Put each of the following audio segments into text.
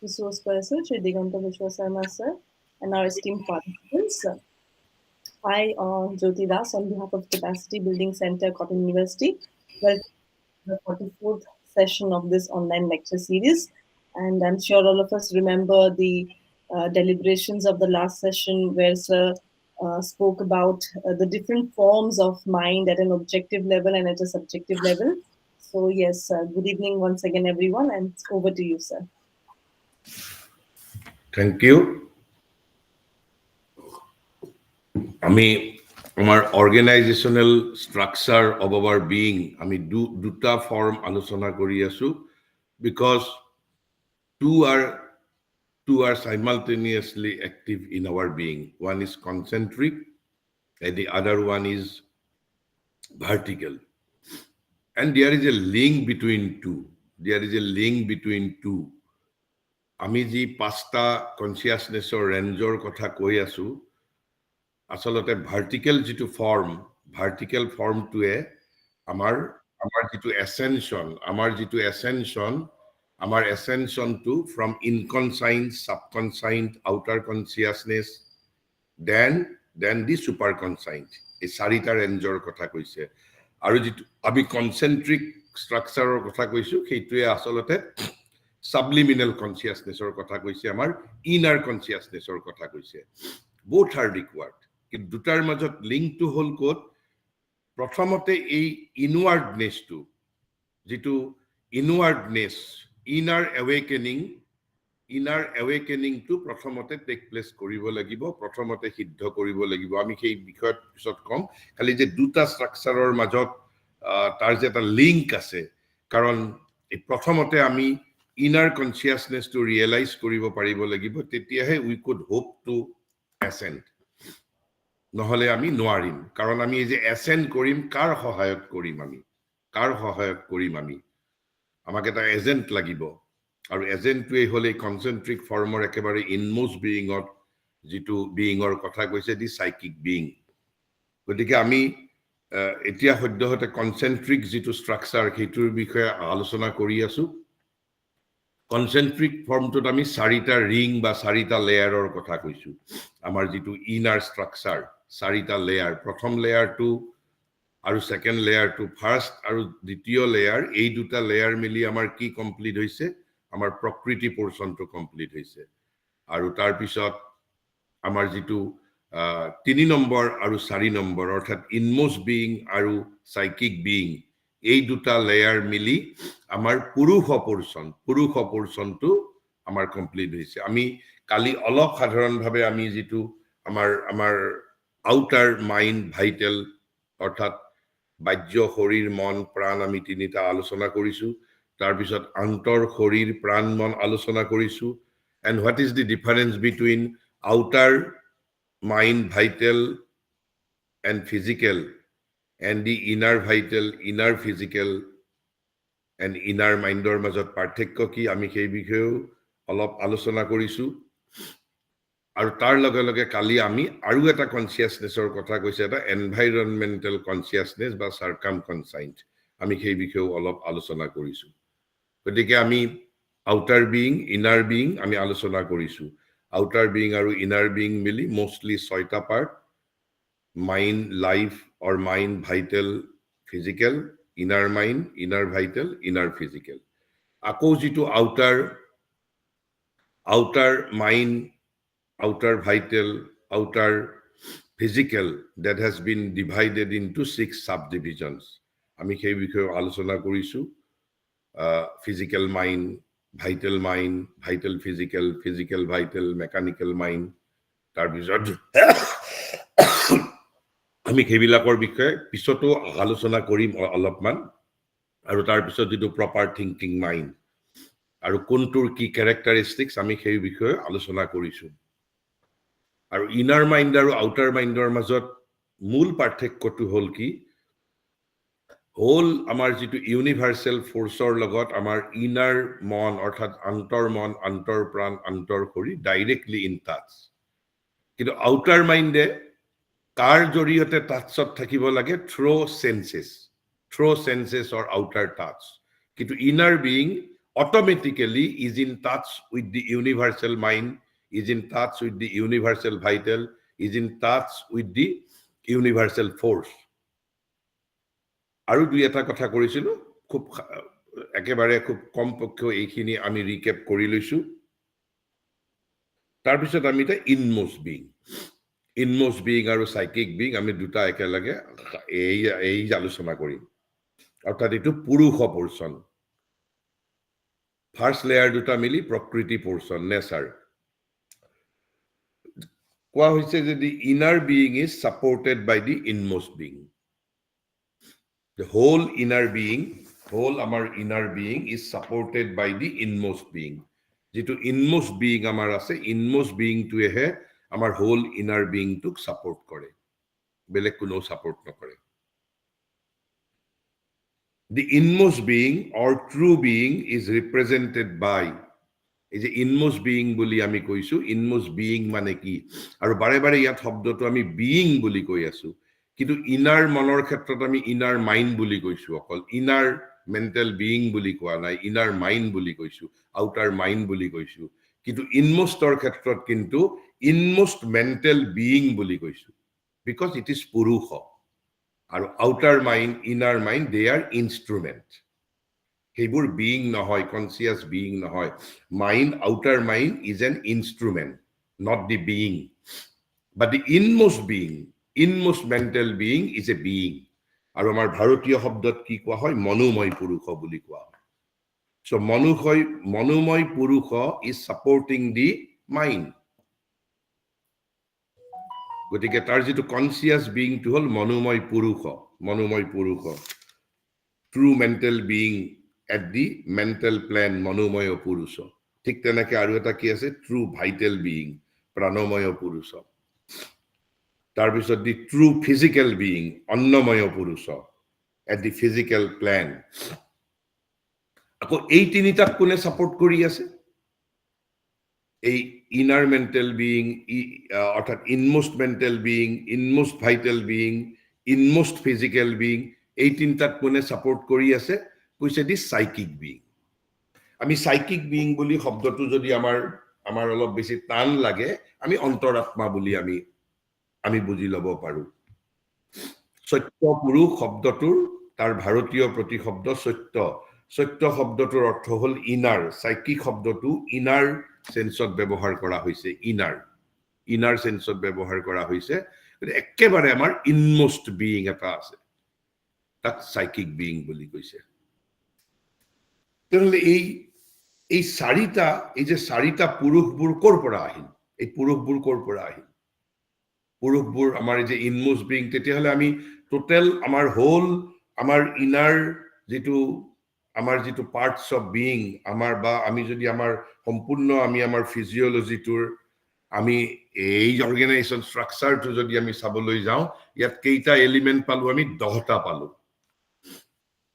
resource person, Shri Diganta Vishwasarma sir, and our esteemed participants. I, Jyoti Das, on behalf of Capacity Building Center, Cotton University, welcome to the 44th session of this online lecture series. And I'm sure all of us remember the deliberations of the last session where Sir spoke about the different forms of mind at an objective level and at a subjective level. So, yes, good evening once again, everyone, and over to you, sir. Thank you. আমি আমার organizational structure of our being আমি দুটা form আলোচনা কৰি আছো because two are simultaneously active in our being. One is concentric and the other one is vertical, and there is a link between two. আমি যি পাঁচটা কনসিয়াসনেছৰ ৰেঞ্জৰ কথা কৈ আছো আসলতে ভাৰ্টিকেল যিটো ফৰ্মটোৱে আমাৰ যিটো এসেনশনটো from inconscience subconscient outer consciousness then the superconscient এই চাৰিটা ৰেঞ্জৰ কথা কৈছে আৰু যিটো আমি কনসেন্ট্ৰিক ষ্ট্ৰাকচাৰৰ কথা কৈছো সেইটোৱে আসলতে subliminal consciousness or kotha koise amar inner consciousness or kotha koise both are required ki dutar majot link to hol kot prothomote ei inwardness to jitu inwardness inner awakening to prothomote take place koribo lagibo prothomote siddho koribo lagibo ami সেই বিষয়ত পিছত কম খালি যে দুটা স্ট্ৰাকচাৰৰ মাজত তাৰ যে এটা লিংক আছে কাৰণ এই প্ৰথমতে আমি inner consciousness to realize koribo paribo lagibo tetiahe we could hope to ascend নহলে আমি নোৱাৰিম কাৰণ আমি এই যে ascend কৰিম কাৰ সহায়ত কৰিম আমি আমাক এটা এজেন্ট লাগিব আৰু এজেন্টটোৱে হলে কনসেন্ট্ৰিক ফৰ্মৰ একেবাৰে ইনমোস্ট বিইঙত যিটো বিইঙৰ কথা কৈছে দি সাইকিক বিইং গতিকে আমি এতিয়া সদ্যহতে কনসেন্ট্ৰিক যিটো স্ট্ৰাকচাৰ সেইটোৰ বিষয়ে আলোচনা কৰি আছো কনসেন্ট্ৰিক ফৰ্মটোত আমি চাৰিটা ৰিং বা চাৰিটা লেয়াৰৰ কথা কৈছো আমাৰ যিটো ইনাৰ স্ট্ৰাকচাৰ চাৰিটা লেয়াৰ প্ৰথম লেয়াৰটো আৰু সেকেন্ড লেয়াৰটো ফাৰ্স্ট আৰু দ্বিতীয় লেয়াৰ এই দুটা লেয়াৰ মিলি আমাৰ কি কমপ্লিট হৈছে আমাৰ প্ৰকৃতি পোৰশনটো কমপ্লিট হৈছে আৰু তাৰ পিছত আমাৰ যিটো 3 নম্বৰ আৰু 4 নম্বৰ অৰ্থাৎ ইনমোস্ট বিইং আৰু সাইকিক বিইং এই দুটা লেয়াৰ মিলি আমাৰ পুৰুষ পোৰশনটো আমাৰ কমপ্লিট হৈছে আমি কালি অলপ সাধাৰণ ভাবে আমি যিটো আমাৰ আউটাৰ মাইন্ড ভাইটেল অৰ্থাৎ বাহ্য শৰীৰ মন প্ৰাণ আমি তিনিটা আলোচনা কৰিছো তাৰ পিছত অন্তৰ শৰীৰ প্ৰাণ মন আলোচনা কৰিছো and what is the difference between outer mind vital and physical and the inner vital inner physical and inner mindor মাজত পাৰ্থক্য কি আমি সেই বিষয়েও অলপ আলোচনা কৰিছো আৰু তাৰ লগে লগে কালি আমি আৰু এটা কনসিয়াসনেছৰ কথা কৈছে এটা এনভাইৰনমেন্টাল কনসিয়াসনেছ বা সাৰ্কামকনসাইন্ট আমি সেই বিষয়েও অলপ আলোচনা কৰিছো গতিকে আমি আউটাৰ বিইং ইনাৰ বিইং আমি আলোচনা কৰিছো আউটাৰ বিইং আৰু ইনাৰ বিইং মিলি মোস্টলি 6টা part mind life or mind vital physical inner mind inner vital inner physical আকৌ যিটো outer mind outer vital outer physical that has been divided into 6 subdivisions আমি সেই বিষয়ে আলোচনা কৰিছো physical mind vital physical physical vital mechanical mind তাৰ পিছত আমি সেইবিলাকৰ বিষয়ে পিছতো আলোচনা কৰিম অলপমান আৰু তাৰ পিছত যেটো প্ৰপাৰ থিংকিং মাইন্ড আৰু কোনটোৰ কি ক্যাৰেক্টাৰিস্টিক্স আমি সেই বিষয়ে আলোচনা কৰিছো আৰু ইনাৰ মাইন্ড আৰু আউটাৰ মাইন্ডৰ মাজত মূল পাৰ্থক্যটো হল কি হল আমাৰ যেটো ইউনিভাৰ্সাল ফোৰ্সৰ লগত আমাৰ ইনাৰ মন অৰ্থাৎ অন্তৰ মন অন্তৰ প্ৰাণ অন্তৰ শৰীৰ ডাইৰেক্টলি ইন টাচ কিন্তু আউটাৰ মাইন্ডে কাৰ জৰিয়তে টাচত থাকিব লাগে throw senses or outer touch কিন্তু inner being automatically is in touch with the universal mind, is in touch with the universal vital, is in touch with the universal force. আৰু দুই এটা কথা কৰিছিলো, খুব একেবাৰে খুব কম পক্ষে এইখিনি আমি ৰিকেপ কৰি লৈছো। তাৰপিছত আমি এটা ইনমোস্ট বিং আৰু সাইকিক বিং আমি দুটা একেলগে এই আলোচনা কৰিম। অৰ্থাৎ এইটো পুৰুষ পোৰ্চন। ফাৰ্ষ্ট লেয়াৰ দুটা মিলি প্ৰকৃতি পোৰ্চন, নেচাৰ। কোৱা হৈছে যে the inner being is supported by the inmost being. The whole inner being, whole our inner being is supported by the inmost being. যেটো inmost being আমাৰ আছে, inmost being টোহে আমাৰ whole inner being টোক support কৰে, বেলেগ কোনো support নকৰে। The inmost being or true being is represented by, এই যে ইনমোস্ট বিইং বুলি আমি কৈছো, ইনমোস্ট বিইং মানে কি? আৰু বাৰে বাৰে ইয়াত শব্দটো আমি বিইং বুলি কৈ আছো, কিন্তু ইনাৰ মনৰ ক্ষেত্ৰত আমি ইনাৰ মাইণ্ড বুলি কৈছো। অকল ইনাৰ মেণ্টেল বিইং বুলি কোৱা নাই, ইনাৰ মাইণ্ড বুলি কৈছো, আউটাৰ মাইণ্ড বুলি কৈছো। কিন্তু ইনমোস্টৰ ক্ষেত্ৰত কিন্তু ইনমোস্ট মেণ্টেল বিইং বুলি কৈছো, বিকজ ইট ইজ পুৰুষ। আৰু outer mind, inner mind, they are instrument. সেইবোৰ বিইং নহয়, কনসিয়াস বিইং নহয়। Mind, outer mind is an instrument, not the being. But the inmost being, inmost mental being is a being. আৰু আমাৰ ভাৰতীয় শব্দত কি কোৱা হয়? মনোময় পুৰুষ বুলি কোৱা হয়। সো মনোময় পুৰুষ ইজ সাপোৰ্টিং দি মাইণ্ড। গতিকে তাৰ যিটো কনসিয়াস বিইংটো হ'ল মনোময় পুৰুষ। True mental being at the mental plane, মনোময় পুৰুষ। ঠিক তেনেকে আৰু এটা কি আছে? ট্ৰু ভাইটেল বিইং, প্ৰাণময় পুৰুষ। তাৰপিছত দি ট্ৰু ফিজিকেল বিইং, অন্নময় পুৰুষ, at the physical plane। আকৌ এই তিনিটাক কোনে সাপোৰ্ট কৰি আছে? এই ইনাৰ মেণ্টেল বিইং, অৰ্থাৎ inmost mental being, inmost vital being, inmost physical being, এই তিনিটাক কোনে সাপোৰ্ট কৰি আছে? কৈছে দি সাইকিক বিইং। আমি সাইকিক বিইং বুলি শব্দটো যদি আমাৰ অলপ বেছি টান লাগে, আমি অন্তৰাত্মা বুলি আমি বুজি ল'ব পাৰো। সত্য পুৰুষ শব্দটোৰ তাৰ ভাৰতীয় প্ৰতিশব্দ সত্য। সত্য শব্দটোৰ অৰ্থ হ'ল ইনাৰ। সাইকিক শব্দটো ইনাৰ সেন্সত ব্যৱহাৰ কৰা হৈছে, ইনাৰ সেন্সত ব্যৱহাৰ কৰা হৈছে। একেবাৰে আমাৰ ইনমোস্ট বিইং এটা আছে, তাক সাইকিক বিইং বুলি কৈছে। তাহলে এই চাৰিটা পুৰুষবোৰ ক'ৰ পৰা আহিল? এই পুৰুষবোৰ ক'ৰ পৰা আহিল? পুৰুষবোৰ আমাৰ যে ইনমোস্ট বিইং, তেতিয়াহলে আমি টোটেল আমাৰ হোল আমাৰ ইনাৰ যিটো পাৰ্টস অফ বিইং আমাৰ, বা আমি যদি আমাৰ সম্পূৰ্ণ আমি আমাৰ ফিজিঅলজিটোৰ আমি এই অৰ্গেনাইজেশ্যন ষ্ট্ৰাকচাৰটো যদি আমি চাবলৈ যাওঁ, ইয়াত কেইটা এলিমেন্ট পালো? আমি 10টা পালো।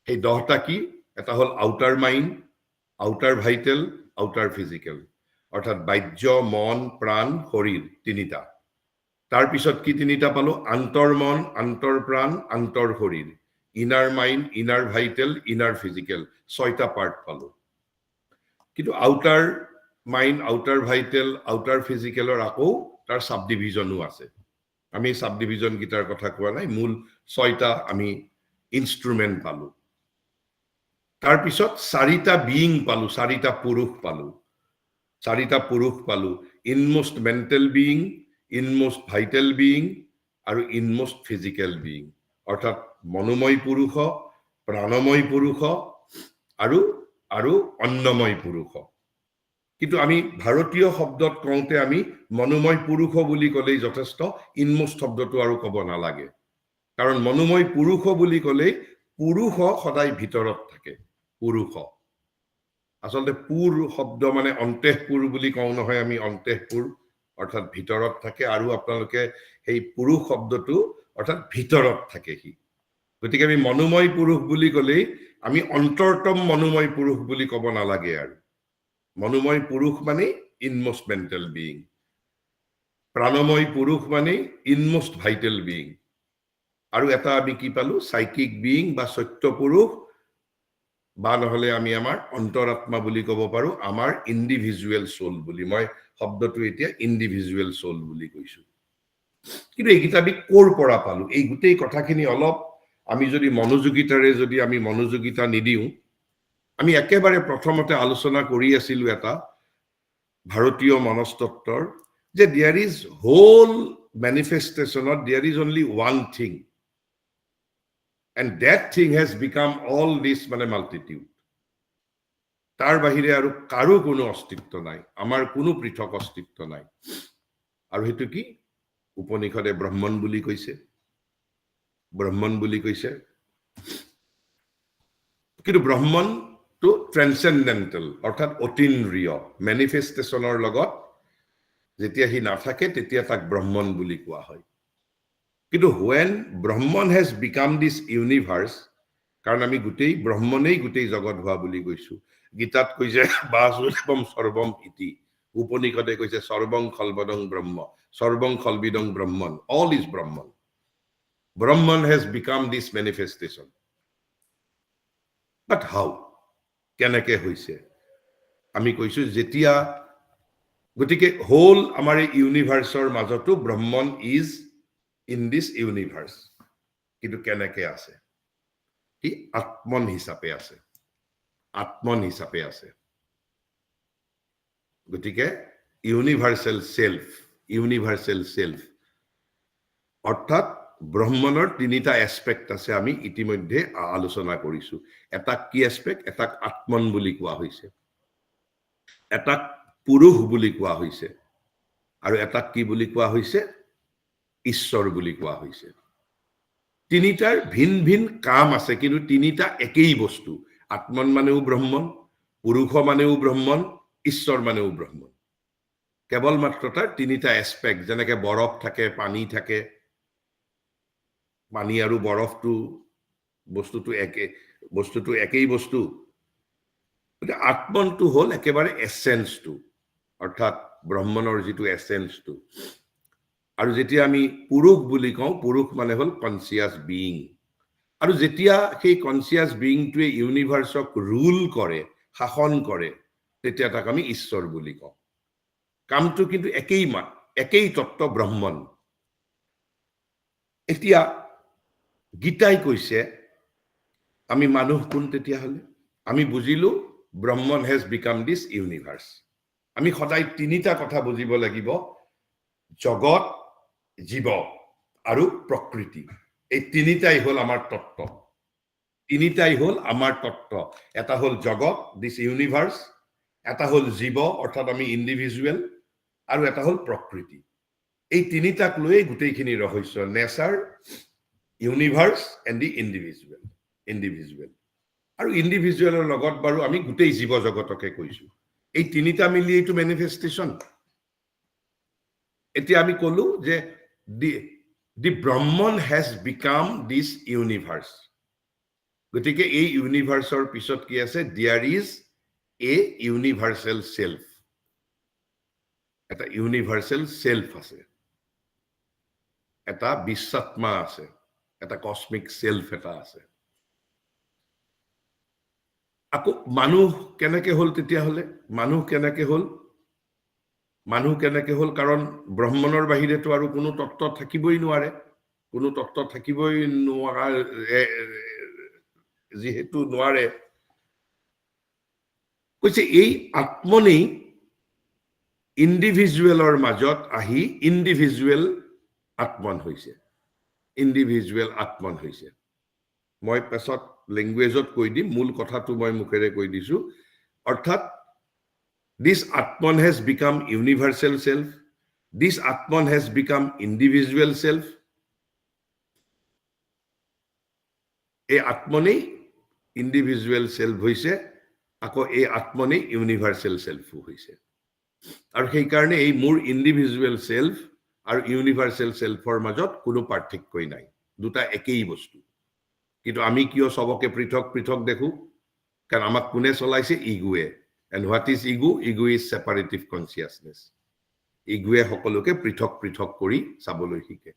এই 10টা কি? এটা হ'ল outer mind, outer vital, outer physical, অৰ্থাৎ বাহ্য, মন, প্ৰাণ, শৰীৰ, তিনিটা। তাৰপিছত কি তিনিটা পালো? আন্তৰ মন, আন্তৰ প্ৰাণ, আন্তৰ শৰীৰ, inner mind, inner vital, inner physical, 6টা পাৰ্ট পালো। কিন্তু outer mind, outer vital, outer ফিজিকেলৰ আকৌ তাৰ সাব ডিভিজনো আছে। আমি সাব ডিভিজন গীটাৰ কথা কোৱা নাই, মূল 6টা আমি ইনষ্ট্ৰুমেন্ট পালো। তাৰপিছত 4টা বিইং পালো, 4টা পুৰুষ পালো। ইনমোস্ট mental being, inmost vital being আৰু ইনমোস্ট ফিজিকেল বিইং, অৰ্থাৎ মনোময় পুৰুষ, প্ৰাণময় পুৰুষ আৰু অন্নময় পুৰুষ। কিন্তু আমি ভাৰতীয় শব্দত কওঁতে আমি মনোময় পুৰুষ বুলি ক'লেই যথেষ্ট, ইনমোস্ট শব্দটো আৰু ক'ব নালাগে। কাৰণ মনোময় পুৰুষ বুলি ক'লেই পুৰুষ সদায় ভিতৰত থাকে। পুৰুষ আচলতে পুৰ শব্দ মানে অন্তেহপুৰ বুলি কওঁ নহয় আমি, অন্তেহপুৰ অৰ্থাৎ ভিতৰত থাকে। আৰু আপোনালোকে সেই পুৰুষ শব্দটো অৰ্থাৎ ভিতৰত থাকে সি। গতিকে আমি মনোময় পুৰুষ বুলি ক'লেই আমি অন্তৰতম মনোময় পুৰুষ বুলি ক'ব নালাগে। আৰু মনোময় পুৰুষ মানে ইনমোস্ট মেণ্টেল বিইং, প্ৰাণময় পুৰুষ মানে ইনমোস্ট ভাইটেল বিইং, আৰু এটা আমি কি পালো? সাইকিক বিইং বা সত্য পুৰুষ, বা নহলে আমি আমাৰ অন্তৰাত্মা বুলি ক'ব পাৰো আমাৰ ইন্ডিভিজুৱেল সোল বুলি মই শব্দটো এতিয়া ইন্ডিভিজুৱেল সোল বুলি কৈছো কিন্তু এইকেইটা আমি ক'ৰ পৰা পালো এই গোটেই কথাখিনি অলপ আমি যদি মনোযোগিতাৰে যদি আমি মনোযোগিতা নিদিও আমি একেবাৰে প্ৰথমতে আলোচনা কৰি আছিলো এটা ভাৰতীয় মনস্তত্বৰ যে there is whole manifestation of there is only one thing and that thing has become all this মানে multitude তাৰ বাহিৰে আৰু কাৰো কোনো অস্তিত্ব নাই আমাৰ কোনো পৃথক অস্তিত্ব নাই আৰু হেতু কি উপনিষদে ব্ৰহ্মণ বুলি কৈছে কিন্তু ব্ৰহ্মণ টু ট্ৰেন্সেন্ডেন্টাল অৰ্থাৎ অতীন্দ্ৰিয় মেনিফেষ্টেশ্যনৰ লগত যেতিয়া হি নাথাকে তেতিয়া তাক ব্ৰহ্মণ বুলি কোৱা হয় কিন্তু when ব্ৰহ্মণ has become this universe কাৰণ আমি গোটেই ব্ৰহ্মণেই গোটেই জগত হোৱা বুলি কৈছো গীতাত কৈছে বাসুদেৱম সৰ্বম ইতি উপনিষদে কৈছে সৰ্বং খলবদং ব্ৰহ্ম সৰ্বং খলবিদং ব্ৰহ্মণ all is ব্ৰহ্মণ Brahman has become this manifestation. But how? কেনেকে হৈছে আমি কৈছো যেতিয়া গতিকে হোল আমাৰ ইউনিভাৰ্সৰ মাজতো ব্ৰহ্মণ ইজ ইন দিস ইউনিভাৰ্স কিন্তু কেনেকে আছে কি আত্মন হিচাপে আছে গতিকে ইউনিভাৰ্সেল সেলফ অৰ্থাৎ ব্ৰহ্মণৰ তিনিটা এসপেক্ট আছে আমি ইতিমধ্যে আলোচনা কৰিছো এটা কি এসপেক্ট এটা আত্মন বুলি কোৱা হৈছে এটা পুৰুষ বুলি কোৱা হৈছে আৰু এটা কি বুলি কোৱা হৈছে ঈশ্বৰ বুলি কোৱা হৈছে তিনিটাৰ ভিন ভিন কাম আছে কিন্তু তিনিটা একেই বস্তু আত্মন মানেও ব্ৰহ্মণ পুৰুষ মানেও ব্ৰহ্মণ ঈশ্বৰ মানেও ব্ৰহ্মণ কেৱল মাত্ৰ তাৰ তিনিটা এসপেক্ট যেনেকে বৰফ থাকে পানী থাকে পানী আৰু বৰফটো বস্তুটো একেই বস্তু আত্মনটো হল একেবাৰে এসেন্সটো অৰ্থাৎ ব্ৰহ্মণৰ যিটো এসেন্সটো আৰু যেতিয়া আমি পুৰুষ বুলি কওঁ পুৰুষ মানে হল কনসিয়াস বিইং আৰু যেতিয়া সেই কনসিয়াস বিইংটোৱে ইউনিভাৰ্সক ৰুল কৰে শাসন কৰে তেতিয়া তাক আমি ঈশ্বৰ বুলি কওঁ কামটো কিন্তু একেই তত্ত্ব ব্ৰহ্মণ এতিয়া গীতাই কৈছে আমি মানুহ কোন তেতিয়া হলে আমি বুজিলো ব্ৰহ্মণ has become this universe আমি সদায় তিনিটা কথা বুজিব লাগিব জগত জীৱ আৰু প্ৰকৃতি এই তিনিটাই হল আমাৰ তত্ত্ব এটা হল জগত দিস ইউনিভাৰ্স এটা হল জীৱ অৰ্থাৎ আমি ইন্ডিভিজুৱেল আৰু এটা হল প্ৰকৃতি এই তিনিটাক লৈ গোটেইখিনি ৰহস্য নেচাৰ ইউনিভাৰ্স এণ্ড দি ইন্ডিভিজুৱেল আৰু ইন্ডিভিজুৱেলৰ লগত বাৰু আমি গোটেই জীৱ জগতকে কৈছো এই তিনিটা মিলি এইটো মেনিফেষ্টেশ্যন এতিয়া আমি কলো যে দি ব্ৰহ্মণ has become this universe গতিকে এই ইউনিভাৰ্সৰ পিছত কি আছে there is a universal self এটা ইউনিভাৰ্সেল সেলফ আছে এটা বিশ্বাত্মা আছে এটা কসমিক সেলফ এটা আছে আকৌ মানুহ কেনেকে হল তেতিয়া হলে মানুহ কেনেকে হল কাৰণ ব্ৰহ্মণৰ বাহিৰেতো আৰু কোনো তত্ত্ব থাকিবই নোৱাৰে যিহেতু নোৱাৰে কৈছে এই আত্মনেই ইন্ডিভিজুৱেলৰ মাজত আহি ইন্ডিভিজুৱেল আত্মন হৈছে মই পাছত ল্যাঙ্গুৱেজত কৈ দিম মূল কথাটো মই মুখেৰে কৈ দিছো অৰ্থাৎ this atman has become universal self this atman has become individual self এই আত্মনেই ইন্ডিভিজুৱেল সেলফ হৈছে আকৌ এই আত্মনেই ইউনিভাৰ্সেল সেলফ হৈছে আৰু সেই কাৰণে এই মোৰ ইন্ডিভিজুৱেল সেলফ আৰু ইউনিভাৰ্সেল সেলফৰ মাজত কোনো পাৰ্থক্যই নাই দুটা একেই বস্তু কিন্তু আমি কিয় সবকে পৃথক দেখো কাৰণ আমাক কোনে চলাইছে ইগোৱে and what is ego is separative consciousness ইগোৱে সকলোকে পৃথক কৰি চাবলৈ শিকে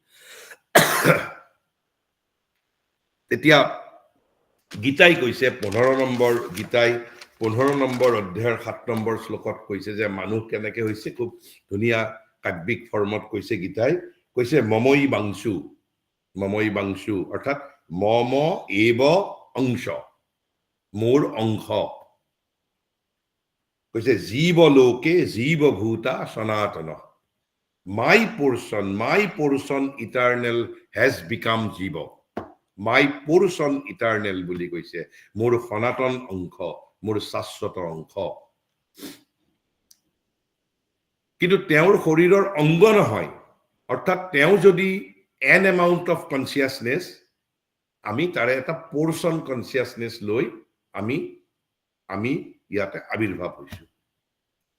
তেতিয়া গীতাই কৈছে 15 নম্বৰ গীতাই 15 নম্বৰ অধ্যায়ৰ 7 নম্বৰ শ্লোকত কৈছে যে মানুহ কেনেকৈ হৈছে খুব ধুনীয়া কাব্যিক ফৰ্মত কৈছে গীতাই কৈছে মমই বাংশু অৰ্থাৎ মম এব অংশ মোৰ অংশ কৈছে জীৱলোকে জীৱভূতা সনাতন my portion eternal has become jiva my portion eternal বুলি কৈছে মোৰ সনাতন অংশ মোৰ শাশ্বত অংশ কিন্তু তেওঁৰ শৰীৰৰ অংগ নহয় অৰ্থাৎ তেওঁ যদি an amount of consciousness আমি তাৰে এটা portion consciousness লৈ আমি ইয়াতে আবিৰ্ভাৱ হৈছো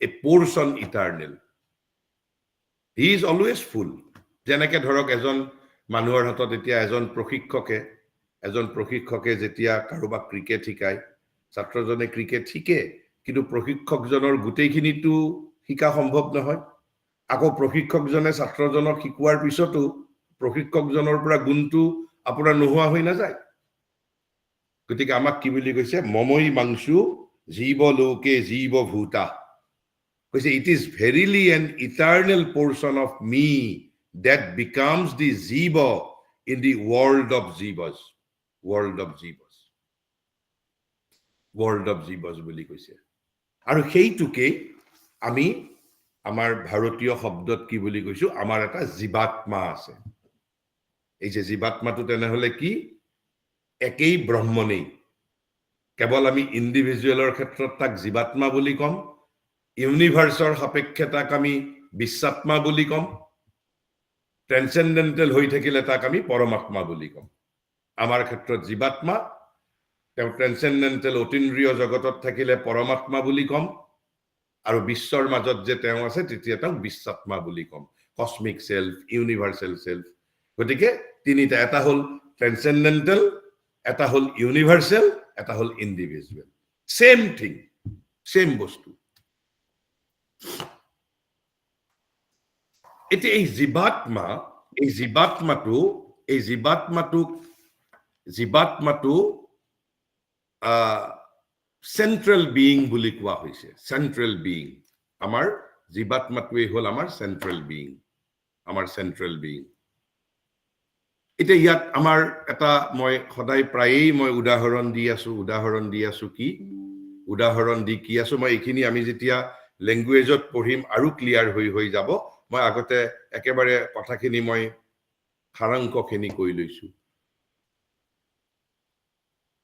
a portion eternal he is always full যেনেকে ধৰক এজন মানুহৰ হাতত এতিয়া এজন প্ৰশিক্ষকে যেতিয়া কাৰোবাক ক্ৰিকেট শিকায় ছাত্ৰজনে ক্ৰিকেট শিকে কিন্তু প্ৰশিক্ষকজনৰ গোটেইখিনিটো শিকা সম্ভৱ নহয় আকৌ প্ৰশিক্ষকজনে ছাত্ৰজনক শিকোৱাৰ পিছতো প্ৰশিক্ষকজনৰ পৰা গুণটো আপোনাৰ নোহোৱা হৈ নাযায় গতিকে আমাক কি বুলি কৈছে মমই বাংশু জীৱলোকে জীৱভূতা কৈছে it is verily an eternal portion of me that becomes the jiva in the world of jivas বুলি কৈছে আৰু সেইটোকে আমি আমাৰ ভাৰতীয় শব্দত কি বুলি কৈছো আমাৰ এটা জীৱাত্মা আছে এই যে জীৱাত্মাটো তেনেহলে কি একেই ব্ৰহ্মনেই কেৱল আমি ইন্ডিভিজুৱেলৰ ক্ষেত্ৰত তাক জীৱাত্মা বুলি কম ইউনিভাৰ্সৰ সাপেক্ষে তাক আমি বিশ্বাত্মা বুলি কম ট্ৰেন্সেন্ডেন্টাল হৈ থাকিলে তাক আমি পৰমাত্মা বুলি কম আমাৰ ক্ষেত্ৰত জীৱাত্মা তেওঁ ট্ৰেন্সেন্ডেন্টাল অতীন্দ্ৰিয় জগতত থাকিলে পৰমাত্মা বুলি কম আৰু বিশ্বৰ মাজত যে তেওঁ আছে তেতিয়া তাক বিশ্বাত্মা বুলি কম কসমিক সেলফ ইউনিভাৰ্সাল সেলফ গতিকে তিনিটা এটা হল ট্ৰেন্সেন্ডেন্টাল এটা হল ইউনিভাৰ্সাল এটা হল ইন্ডিভিজুৱেল সেম থিং সেম বস্তু এতিয়া এই জীৱাত্মাটো সেন্ট্ৰেল বিইং বুলি কোৱা হৈছে সেন্ট্ৰেল বিইং আমাৰ জীৱাত্মাটোৱে হল আমাৰ সেন্ট্ৰেল বিইং এতিয়া ইয়াত আমাৰ এটা মই সদায় প্ৰায়েই মই উদাহৰণ দি আছো মই এইখিনি আমি যেতিয়া ল্যাঙ্গুৱেজত পঢ়িম আৰু ক্লিয়াৰ হৈ যাব মই আগতে একেবাৰে কথাখিনি মই সাৰাংশখিনি কৈ লৈছো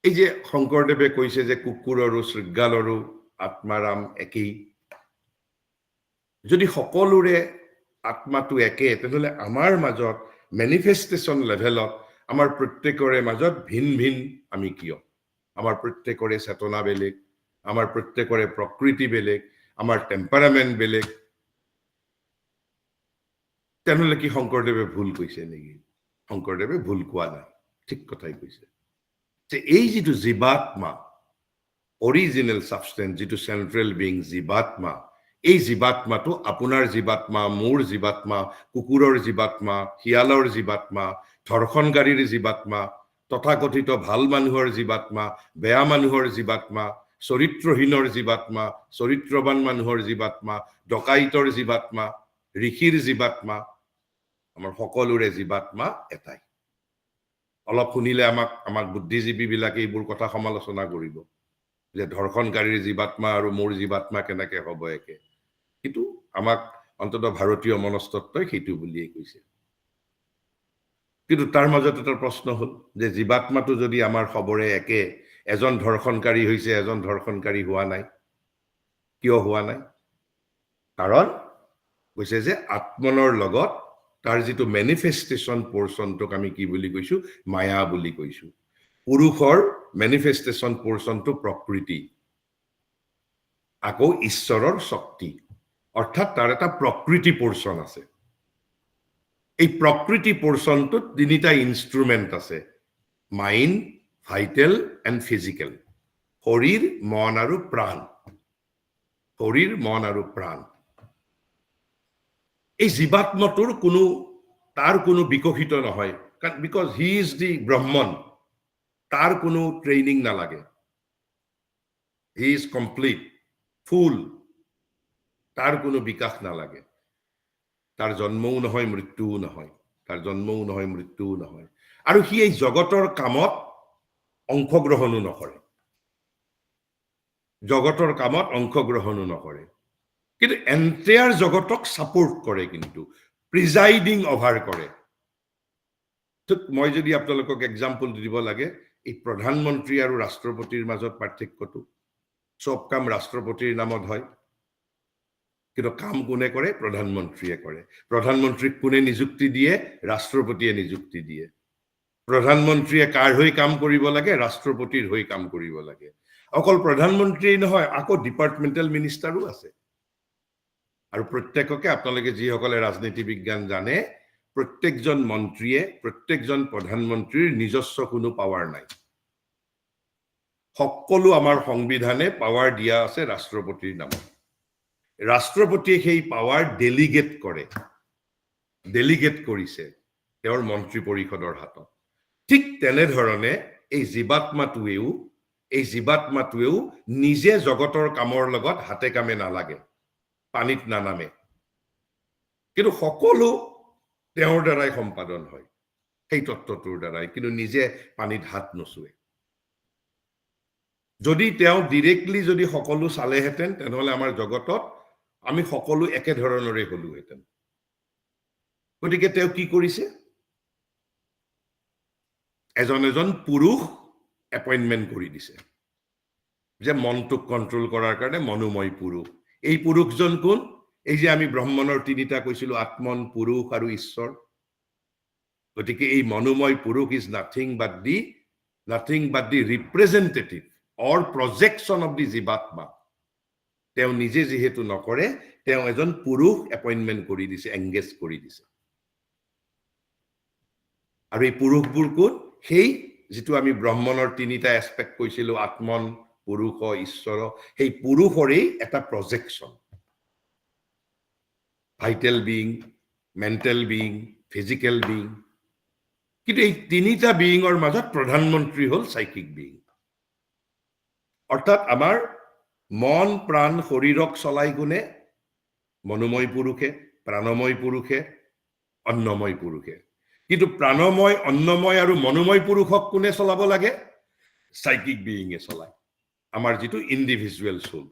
এই যে শংকৰদেৱে কৈছে যে কুকুৰৰো শৃগালৰো আত্মাৰাম একেই যদি সকলোৰে আত্মাটো একে তেতিয়াহলে আমাৰ মাজত ম্যানিফেস্টেশন লেভেলত আমাৰ প্ৰত্যেকৰে মাজত ভিন ভিন আমি কিয় আমাৰ প্ৰত্যেকৰে চেতনা বেলেগ আমাৰ প্ৰত্যেকৰে প্ৰকৃতি বেলেগ আমাৰ টেম্পাৰামেন্ট বেলেগ তেনেহলে কি শংকৰদেৱে ভুল কৈছে নেকি শংকৰদেৱে ভুল কোৱা নাই ঠিক কথাই কৈছে যে এই যিটো জীৱাত্মা অৰিজিনেল সাবষ্টেন্স যিটো সেন্ট্ৰেল বিইং জীৱাত্মা এই জীৱাত্মাটো আপোনাৰ জীৱাত্মা মোৰ জীৱাত্মা কুকুৰৰ জীৱাত্মা শিয়ালৰ জীৱাত্মা ধৰ্ষণকাৰীৰ জীৱাত্মা তথাকথিত ভাল মানুহৰ জীৱাত্মা বেয়া মানুহৰ জীৱাত্মা চৰিত্ৰহীনৰ জীৱাত্মা চৰিত্ৰবান মানুহৰ জীৱাত্মা ডকাইতৰ জীৱাত্মা ঋষিৰ জীৱাত্মা আমাৰ সকলোৰে জীৱাত্মা এটাই অলপ শুনিলে আমাক বুদ্ধিজীৱী বিলাকে এইবোৰ কথা সমালোচনা কৰিব যে ধৰ্ষণকাৰীৰ জীৱাত্মা আৰু মোৰ জীৱাত্মা কেনেকৈ হ'ব একে কিন্তু আমাক অন্তত ভাৰতীয় মনস্তত্ত্বই সেইটো বুলিয়ে কৈছে কিন্তু তাৰ মাজত এটা প্ৰশ্ন হল যে জীৱাত্মাটো যদি আমাৰ খবৰে একে এজন ধৰ্ষণকাৰী হৈছে এজন ধৰ্ষণকাৰী হোৱা নাই কিয় হোৱা নাই কাৰণ কৈছে যে আত্মনৰ লগত তাৰ যিটো ম্যানিফেস্টেশন পোৰ্শনটোক আমি কি বুলি কৈছো মায়া বুলি কৈছো পুৰুষৰ ম্যানিফেস্টেশন পোৰ্শনটো প্ৰকৃতি আকৌ ঈশ্বৰৰ শক্তি অৰ্থাৎ তাৰ এটা প্ৰকৃতি পোৰ্শন আছে এই প্ৰকৃতি পোৰ্শনটোত তিনিটা ইনস্ট্ৰুমেন্ট আছে মাইন্ড ভাইটেল এন্ড ফিজিক্যাল শৰীৰ মন আৰু প্ৰাণ এই জীৱাত্মাটোৰ কোনো বিকশিত নহয় বিকজ হি ইজ দি ব্ৰহ্মন তাৰ কোনো ট্ৰেইনিং নালাগে হি ইজ কমপ্লিট ফুল তাৰ কোনো বিকাশ নালাগে তাৰ জন্মও নহয় মৃত্যুও নহয় তাৰ জন্মও নহয় মৃত্যুও নহয় আৰু সি এই জগতৰ কামত অংশগ্ৰহণো নকৰে জগতৰ কামত অংশগ্ৰহণো নকৰে কিন্তু এন্টায়াৰ জগতক সাপোৰ্ট কৰে কিন্তু প্ৰিজাইডিং অভাৰ কৰে মই যদি আপোনালোকক এক্সাম্পল দিব লাগে এই প্ৰধানমন্ত্ৰী আৰু ৰাষ্ট্ৰপতিৰ মাজত পাৰ্থক্যটো সব কাম ৰাষ্ট্ৰপতিৰ নামত হয় কিন্তু কাম কোনে কৰে প্ৰধানমন্ত্ৰীয়ে কৰে প্ৰধানমন্ত্ৰীক কোনে নিযুক্তি দিয়ে ৰাষ্ট্ৰপতিয়ে নিযুক্তি দিয়ে প্ৰধানমন্ত্ৰীয়ে কাৰ হৈ কাম কৰিব লাগে ৰাষ্ট্ৰপতিৰ হৈ কাম কৰিব লাগে অকল প্ৰধানমন্ত্ৰী নহয় আকৌ ডিপাৰ্টমেন্টাল মিনিষ্টাৰো আছে আৰু প্ৰত্যেককে আপোনালোকে যিসকলে ৰাজনীতি বিজ্ঞান জানে প্ৰত্যেকজন মন্ত্ৰীয়ে প্ৰত্যেকজন প্ৰধানমন্ত্ৰীৰ নিজস্ব কোনো পাৱাৰ নাই সকলো আমাৰ সংবিধানে পাৱাৰ দিয়া আছে ৰাষ্ট্ৰপতিৰ নামত ৰাষ্ট্ৰপতিয়ে সেই পাৱাৰ ডেলিগেট কৰিছে তেওঁৰ মন্ত্ৰী পৰিষদৰ হাতত ঠিক তেনেধৰণে এই জীৱাত্মাটোৱেও নিজে জগতৰ কামৰ লগত হাতে কামে নালাগে পানীত নানামে কিন্তু সকলো তেওঁৰ দ্বাৰাই সম্পাদন হয় সেই তত্ত্বটোৰ দ্বাৰাই কিন্তু নিজে পানীত হাত নচুৱে যদি তেওঁ ডিৰেক্টলি যদি সকলো চালেহেঁতেন তেনেহলে আমাৰ জগতত আমি সকলো একে ধৰণৰে হলোহেঁতেন গতিকে তেওঁ কি কৰিছে এজন পুৰুষ এপইন্টমেন্ট কৰি দিছে যে মনটোক কন্ট্ৰোল কৰাৰ কাৰণে মনোময় পুৰুষ এই পুৰুষজন কোন এই যে আমি ব্ৰহ্মণৰ তিনিটা কৈছিলো আত্মন পুৰুষ আৰু ঈশ্বৰ গতিকে এই মনোময় পুৰুষ is nothing but the representative or projection of the জীৱাত্মা তেওঁ নিজে যেহেতু নকৰে তেওঁ এজন পুৰুষ এপইন্টমেন্ট কৰি দিছে এংগেজ কৰি দিছে আৰু এই পুৰুষবোৰ কোন সেই যেটো আমি ব্ৰহ্মণৰ তিনিটা এসপেক্ট কৈছিলো আত্মন পুৰুষ ঈশ্বৰ সেই পুৰুষৰেই এটা projection vital being mental being physical being কিন্তু এই তিনিটা বিইংৰ মাজত প্ৰধানমন্ত্ৰী হল সাইকিক বিইং অৰ্থাৎ আমাৰ মন প্ৰাণ শৰীৰক চলাই গুনে মনোময় পুৰুষে প্ৰাণময় পুৰুষে অন্নময় পুৰুষে কিন্তু প্ৰাণময় অন্নময় আৰু মনোময় পুৰুষক কোনে চলাব লাগে সাইকিক বিইংয়ে চলায় আমাৰ যেটো ইন্ডিভিজুৱেল সোল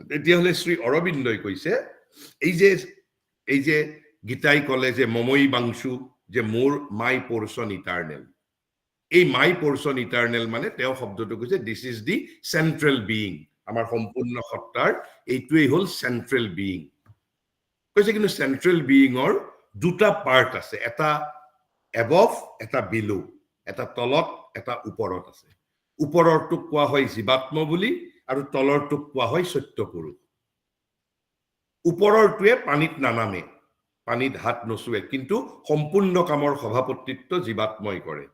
তেতিয়াহলে শ্ৰী অৰবিন্দই কৈছে এই যে গীতাই কলে যে মমই বাংশু যে মোৰ মাই পোৰ্শন ইটাৰনেল এই মাই পোৰ্শন ইটাৰনেল মানে তেওঁ শব্দটো কৈছে this is the central being আমাৰ সম্পূৰ্ণ সত্তাৰ এইটোই হল সেন্ট্ৰেল বিইং কৈছে কিন্তু সেন্ট্ৰেল বিইংৰ দুটা পাৰ্ট আছে এটা above এটা below এটা তলত এটা ওপৰত আছে ওপৰৰটোক কোৱা হয় জীৱাত্ম বুলি আৰু তলৰটোক কোৱা হয় সত্য পুৰুষ ওপৰৰটোৱে পানীত নানামে পানীত হাত নচুৱে কিন্তু সম্পূৰ্ণ কামৰ সভাপতিত্ব জীৱাত্মই কৰে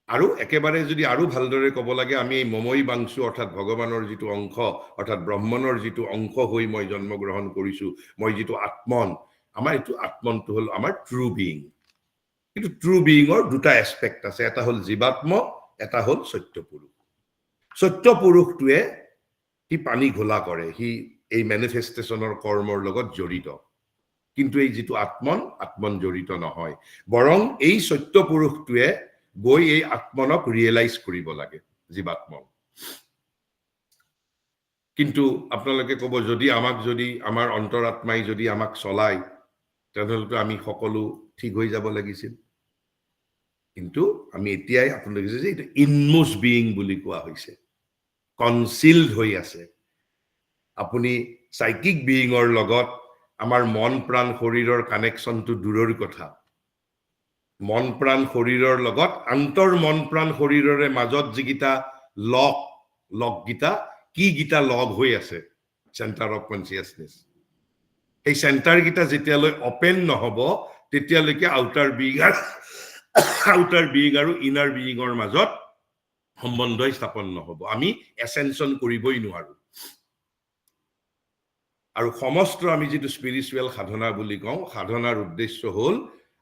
আৰু একেবাৰে যদি আৰু ভালদৰে ক'ব লাগে আমি এই মমই বাংশু অৰ্থাৎ ভগৱানৰ যেটো অংশ অৰ্থাৎ ব্ৰহ্মণৰ যেটো অংশ হৈ মই জন্মগ্ৰহণ কৰিছো মই যেটো আত্মন আমাৰ এটো আত্মনটো হল আমাৰ ট্ৰু বিইং কিন্তু ট্ৰু বিইংৰ দুটা এসপেক্ট আছে এটা হল জীৱাত্ম এটা হল সত্য পুৰুষটোৱে হি পানী ঘোলা কৰে হি এই ম্যানিফেস্টেশনৰ কৰ্মৰ লগত জড়িত কিন্তু এই যেটো আত্মন জড়িত নহয় বৰং এই সত্য পুৰুষটোৱে গৈ এই আত্মনক ৰিয়েলাইজ কৰিব লাগে জীৱাত্ম কিন্তু আপোনালোকে ক'ব যদি আমাৰ অন্তৰাত্মাই যদি আমাক চলাই তেনেহলে আমি সকলো ঠিক হৈ যাব লাগিছিল কিন্তু আমি এতিয়াই আপোনালোকে যে এটা ইনমোস বিইং বুলি কোৱা হৈছে কনসিলড হৈ আছে আপুনি সাইকিক বিইংৰ লগত আমাৰ মন প্ৰাণ শৰীৰৰ কানেকশনটো দূৰৰ কথা মন প্ৰাণ শৰীৰৰ লগত আন্তৰ মন প্ৰাণ শৰীৰৰে মাজত যিগিটা লগ গিটা কি গিটা লগ হৈ আছে সেন্টাৰ অফ কনসিয়াসনেস এই সেন্টাৰ গিটা যেতিয়ালৈ ওপেন নহব তেতিয়ালৈকে আউটাৰ বিইং আৰু ইনাৰ বিইংৰ মাজত সম্বন্ধ স্থাপন নহব আমি এসেনশন কৰিবই নোৱাৰো আৰু সমস্ত আমি যেটো স্পিৰিচুৱেল সাধনা বুলি কওঁ সাধনাৰ উদ্দেশ্য হল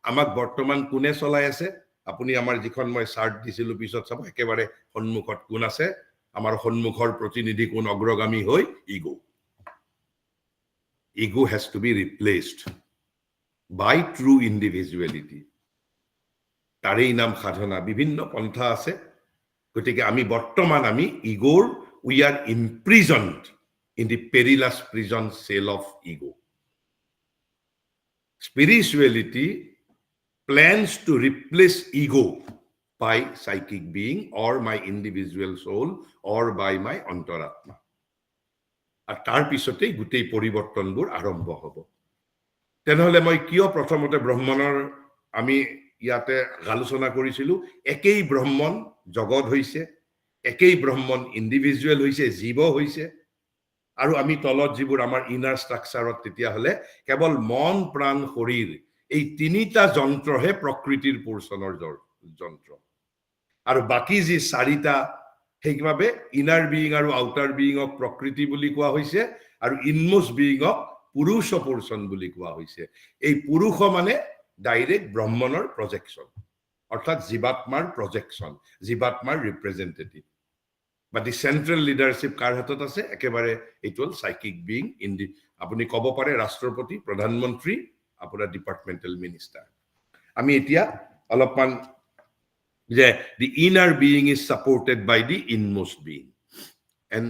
আমাক বৰ্তমান কোনে চলাই আছে আপুনি আমাৰ যিখন মই চাৰ্ট দিছিলো পিছত চাব একেবাৰে সন্মুখত কোন আছে আমাৰ সন্মুখৰ প্ৰতিনিধি কোন অগ্ৰগামী হৈ ego ego has to be replaced by true individuality তাৰেই নাম সাধনা বিভিন্ন পন্থা আছে গতিকে আমি বৰ্তমান আমি ইগোৰ we are imprisoned in the perilous prison cell of ego spirituality plans to replace ego by psychic being or my individual soul or by my antaratma আর তাৰ পিছতেই গুটেই পৰিৱৰ্তনবোৰ আৰম্ভ হ'ব তেনেহলে মই কিয় প্ৰথমতে ব্ৰহ্মণৰ আমি ইয়াতে আলোচনা কৰিছিলো একেই ব্ৰহ্মণ জগত হৈছে একেই ব্ৰহ্মণ ইন্ডিভিজুৱেল হৈছে জীৱ হৈছে আৰু আমি তলত যিবোৰ আমাৰ ইনাৰ ষ্ট্ৰাকচাৰত তেতিয়া হলে কেৱল মন প্ৰাণ শৰীৰ এই তিনিটা যন্ত্ৰহে প্ৰকৃতিৰ পোৰ্চনৰ যন্ত্ৰ আৰু বাকি যি চাৰিটা সেইভাবে ইনাৰ বিইং আৰু আউটাৰ বিইংক প্ৰকৃতি বুলি কোৱা হৈছে আৰু ইনমোষ্ট বিইংক পুৰুষ পোৰ্চন বুলি কোৱা হৈছে এই পুৰুষ মানে ডাইৰেক্ট ব্ৰহ্মণৰ প্ৰজেকশন অৰ্থাৎ জীৱাত্মাৰ প্ৰজেকশন জীৱাত্মাৰ representative But the central leadership কাৰ হাতত আছে একেবাৰে এইটো সাইকিক বিং ইন দি আপুনি কব পাৰে ৰাষ্ট্ৰপতি প্ৰধানমন্ত্ৰী আপোনাৰ ডিপাৰ্টমেন্টাল মিনিষ্টাৰ আমি এতিয়া অলপমান যে the inner being is supported by the inmost being and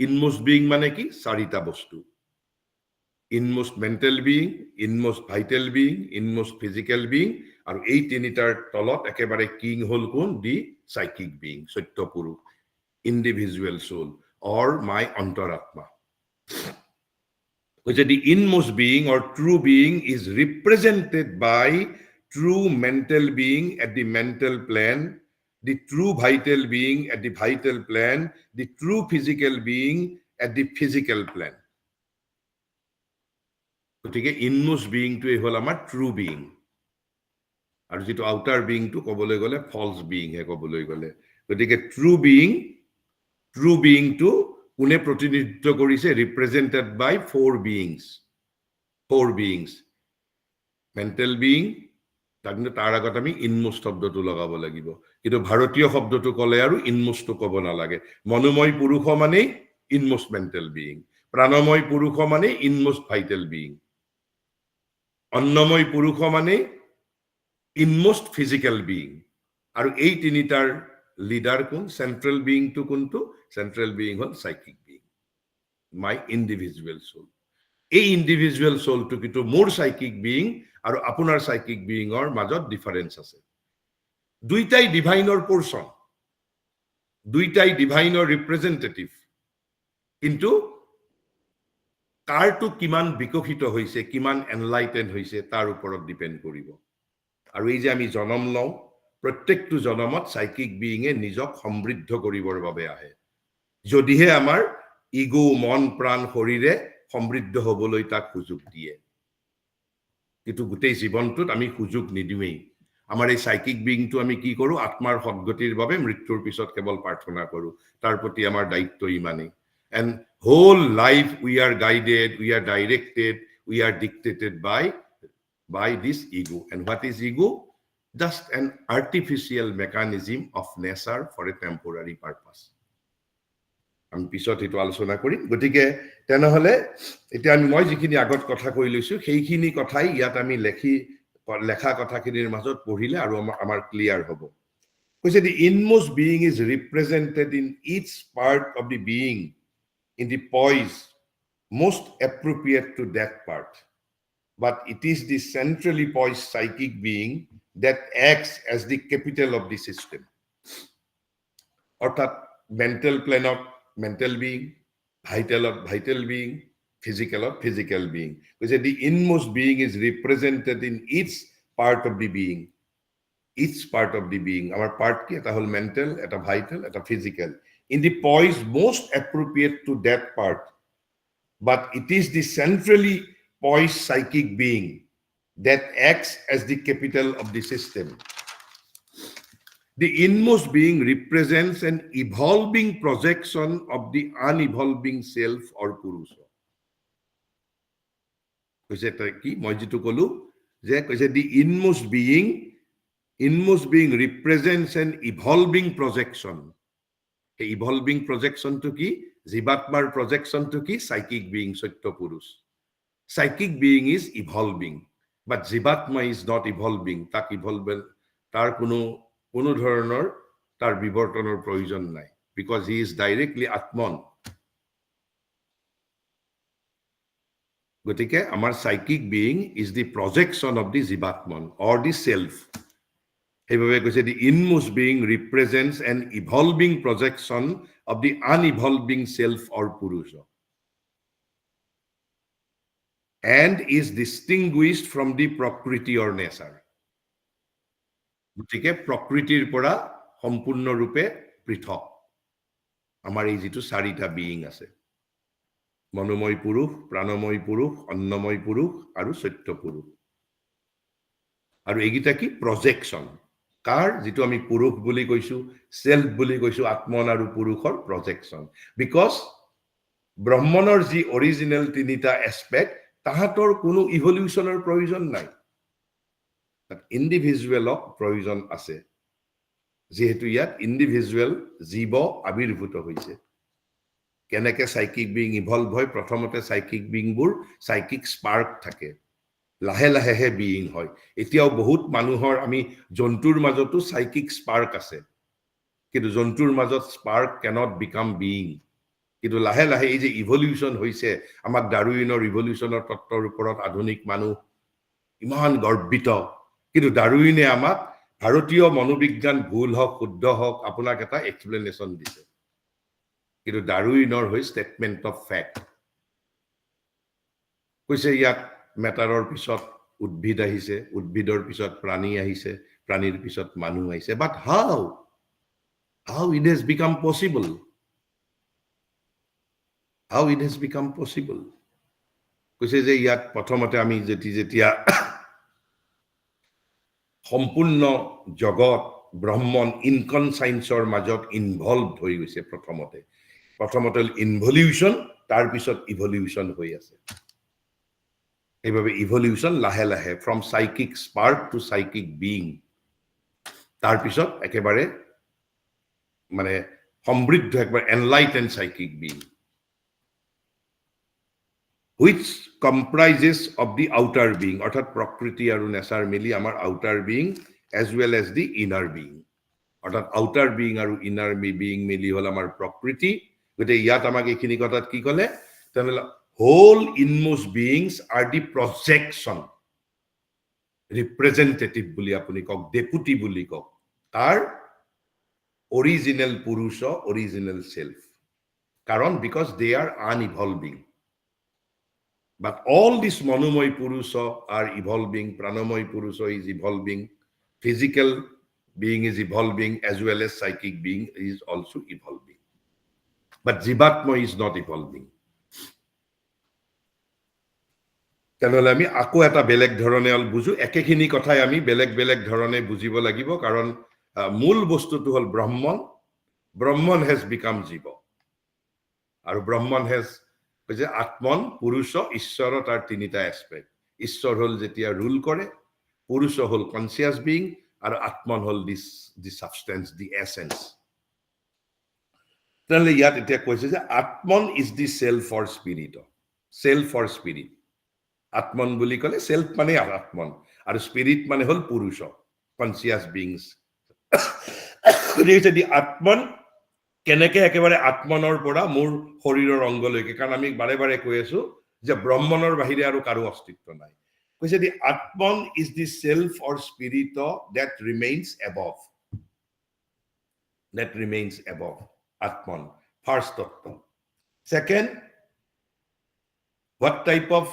inmost being মানে কি চাৰিটা বস্তু inmost mental being inmost vital being inmost physical being আৰু এই তিনিটাৰ তলত একেবাৰে কিং হল কোন দি সাইকিক বিং সত্য পুৰুষ individual soul or my antaratma which is the inmost being or true being is represented by true mental being at the mental plane the true vital being at the vital plane the true physical being at the physical plane গতিকে inmost being to হল আমাৰ true being আৰু যেটো outer being to কবলৈ গলে false being হে কবলৈ গলে গতিকে True being to কোনে প্ৰতিনিধিত্ব কৰিছে represented by four beings mental being তাৰ আগত আমি inmost শব্দটো লগাব লাগিব কিন্তু ভাৰতীয় শব্দটো কলে আৰু inmost তো কব নালাগে মনোময় পুৰুষ মানে inmost mental being প্ৰাণময় পুৰুষ মানে inmost vital being অন্নময় পুৰুষ মানে inmost physical being আৰু এই তিনিটাৰ leader কোন central being to কোনটো central being hall psychic being my individual soul এই individual soul to কিটো মোৰ psychic being আৰু আপোনাৰ psychic being ৰ মাজত ডিফাৰেন্স আছে দুইটাই ডিভাইনৰ পোৰ্চন দুইটাই ডিভাইনৰ ৰিপ্ৰেজেন্টেটিভ কিন্তু কাৰটো কিমান বিকশিত হৈছে কিমান এনলাইটেন হৈছে তাৰ ওপৰত ডিপেন্ড কৰিব আৰু এই যে আমি জন্ম লওঁ প্ৰত্যেকটো জনমত সাইকিক বিইং এ নিজক সমৃদ্ধ কৰিবৰ বাবে আহে যদিহে আমাৰ ইগো মন প্ৰাণ শৰীৰে সমৃদ্ধ হবলৈ তাক সুযোগ দিয়ে কিন্তু গোটেই জীৱনটোত আমি সুযোগ নিদিওই আমাৰ এই সাইকিক বিইংটো আমি কি কৰো আত্মাৰ সদ্গতিৰ বাবে মৃত্যুৰ পিছত কেৱল প্ৰাৰ্থনা কৰো তাৰ প্ৰতি আমাৰ দায়িত্ব ইমানেই and whole life we are guided we are directed we are dictated by this ego and what is ego just an artificial mechanism of nature for a temporary purpose আমি পিছত এটো আলোচনা কৰিম গতিকে তেনেহলে এতিয়া আমি মই যিখিনি আগত কথা কৈ লৈছো সেইখিনি কথাই ইয়াত আমি লেখা কথাখিনিৰ মাজত পঢ়িলে আৰু আমাৰ ক্লিয়াৰ হ'ব কৈছে the inmost being is represented in each part of the being in the poise most appropriate to that part but it is the centrally poised psychic being that acts as the capital of the system অর্থাৎ mental plane of mental being vital being physical being which is the inmost being is represented in each part of the being our part ki eta hol mental eta vital eta physical in the poise most appropriate to that part but it is the centrally poised psychic being that acts as the capital of the system the inmost being represents an evolving projection of the unevolving self or purusha কৈছে কি মই যেটো কলো যে কৈছে the inmost being inmost being represents an evolving projection. The evolving projection to ki Jivatmar projection to ki psychic being Satya Purush. Psychic being is evolving, but Jivatma is not evolving. Tak evolve tar কোনো ধৰণৰ তাৰ বিবৰ্তনৰ প্ৰয়োজন নাই, because he is directly Atman. গতিকে আমাৰ psychic being is the projection of the Jivatman or the self. সেইভাবে কৈছে the inmost being represents an evolving projection of the unevolving self or Purusha, and is distinguished from the Prakriti or nature. গতিকে প্ৰকৃতিৰ পৰা সম্পূৰ্ণৰূপে পৃথক আমাৰ এই যেটো চাৰিটা বিইং আছে, মনোময় পুৰুষ, প্ৰাণময় পুৰুষ, অন্নময় পুৰুষ আৰু সত্য পুৰুষ। আৰু এইগিটা কি প্ৰজেকশ্যন, কাৰ যেটো আমি পুৰুষ বুলি কৈছো, সেলফ বুলি কৈছো, আত্মন আৰু পুৰুষৰ প্ৰজেকশ্যন। বিকজ ব্ৰহ্মনৰ যি অৰিজিনেল তিনিটা এসপেক্ট, তাহাতৰ কোনো ইভলিউশনৰ প্ৰয়োজন নাই, ইন্ডিভিজুৱেলক প্ৰয়োজন আছে, যেহেতু ইয়াত ইন্ডিভিজুৱেল জীৱ আবিৰ্ভূত হৈছে। কেনেকে সাইকিক বিং ইভলভ হয়, প্ৰথমতে সাইকিক বিংবোৰ সাইকিক স্পাৰ্ক থাকে, লাহে লাহে হে বিং হয়। এতিয়াও বহুত মানুহৰ আমি জন্তুৰ মাজতো সাইকিক স্পাৰ্ক আছে, কিন্তু জন্তুৰ মাজত স্পাৰ্ক ক্যানট বিকাম বিং। কিন্তু লাহে লাহে এই যে ইভলিউশন হৈছে, আমাক ডাৰউইনৰ ইভলিউশনৰ তত্ত্বৰ ওপৰত আধুনিক মানুহ ইমান গৰ্বিত, কিন্তু ডাৰউইনে আমাক ভাৰতীয় মনোবিজ্ঞান ভুল হওক শুদ্ধ হওক আপোনাক এটা এক্সপ্লেনেশন দিছে, কিন্তু ডাৰউইনৰ হৈ স্টেটমেন্ট অফ ফ্যাক্ট কৈছে ইয়াত মেটাৰৰ পিছত উদ্ভিদ আহিছে, উদ্ভিদৰ পিছত প্ৰাণী আহিছে, প্ৰাণীৰ পিছত মানুহ আহিছে। বাট how it has become possible? How it has become possible? কৈছে যে ইয়াত প্ৰথমতে আমি যেতিয়া সম্পূৰ্ণ জগত ব্ৰহ্মন ইনকনসাইন্সৰ মাজত ইনভলভড হৈ গৈছে। প্ৰথমতে ইনভলিউশন, তাৰ পিছত ইভলিউশন হৈ আছে। এইভাবে ইভলিউশন লাহে লাহে from psychic spark to psychic being, তাৰ পিছত একেবাৰে মানে সমৃদ্ধ একবাৰ enlighten psychic being, which comprises of the outer being, অৰ্থাৎ প্ৰকৃতি আৰু নেচাৰ মিলি আমাৰ outer being as well as the inner being, অৰ্থাৎ outer being আৰু inner being মিলি হল আমাৰ প্ৰকৃতি। গতে ইয়াত আমাক এইখিনি কথাত কি কলে, তেনেহলে whole inmost beings are the projection, representative বুলি আপুনি কক, ডেপুটি বুলি কক, তাৰ original Purusha, original self, কারণ because they are unevolving. But all these Manomoy Purusha are evolving, Pranomoy Purusha is evolving, physical being is evolving, as well as psychic being is also evolving. But Jivatma is not evolving. তেনেহলে আমি আকৌ এটা বেলেগ ধৰণে বুঝো, একেখিনি কথাই আমি বেলেগ বেলেগ ধৰণে বুজিব লাগিব, কাৰণ মূল বস্তুটো হল ব্ৰহ্মন has become জীৱ, আৰু ব্ৰহ্মন has যে আত্মন, পুৰুষ, ঈশ্বৰ, তাৰ তিনিটা এসপেক্ট। ঈশ্বৰ হল যেতিয়া ৰুল কৰে, পুৰুষ হল কনসিয়াস বিং, আৰু আত্মন হল দি সাবস্টেন্স, দি এসেন্স। তাহলে ইয়াত এতিয়া কৈছে যে আত্মন is the self or spirit, self or spirit. আত্মন বুলি কলে সেলফ মানে আত্মন, আৰু স্পিৰিট মানে হল পুৰুষ, কনসিয়াস বিংস। দি আত্মন কেনেকে একেবাৰে আত্মনৰ পৰা মোৰ শৰীৰৰ অংগলৈকে, কাৰণ আমি বাৰে বাৰে কৈ আছো যে ব্ৰহ্মনৰ বাহিৰে আৰু কাৰো অস্তিত্ব নাই। কৈছে দি আত্মন is the self or spirit that remains above, আত্মন ফার্স্ট তত্ত্ব। সেকেন্ড, what type of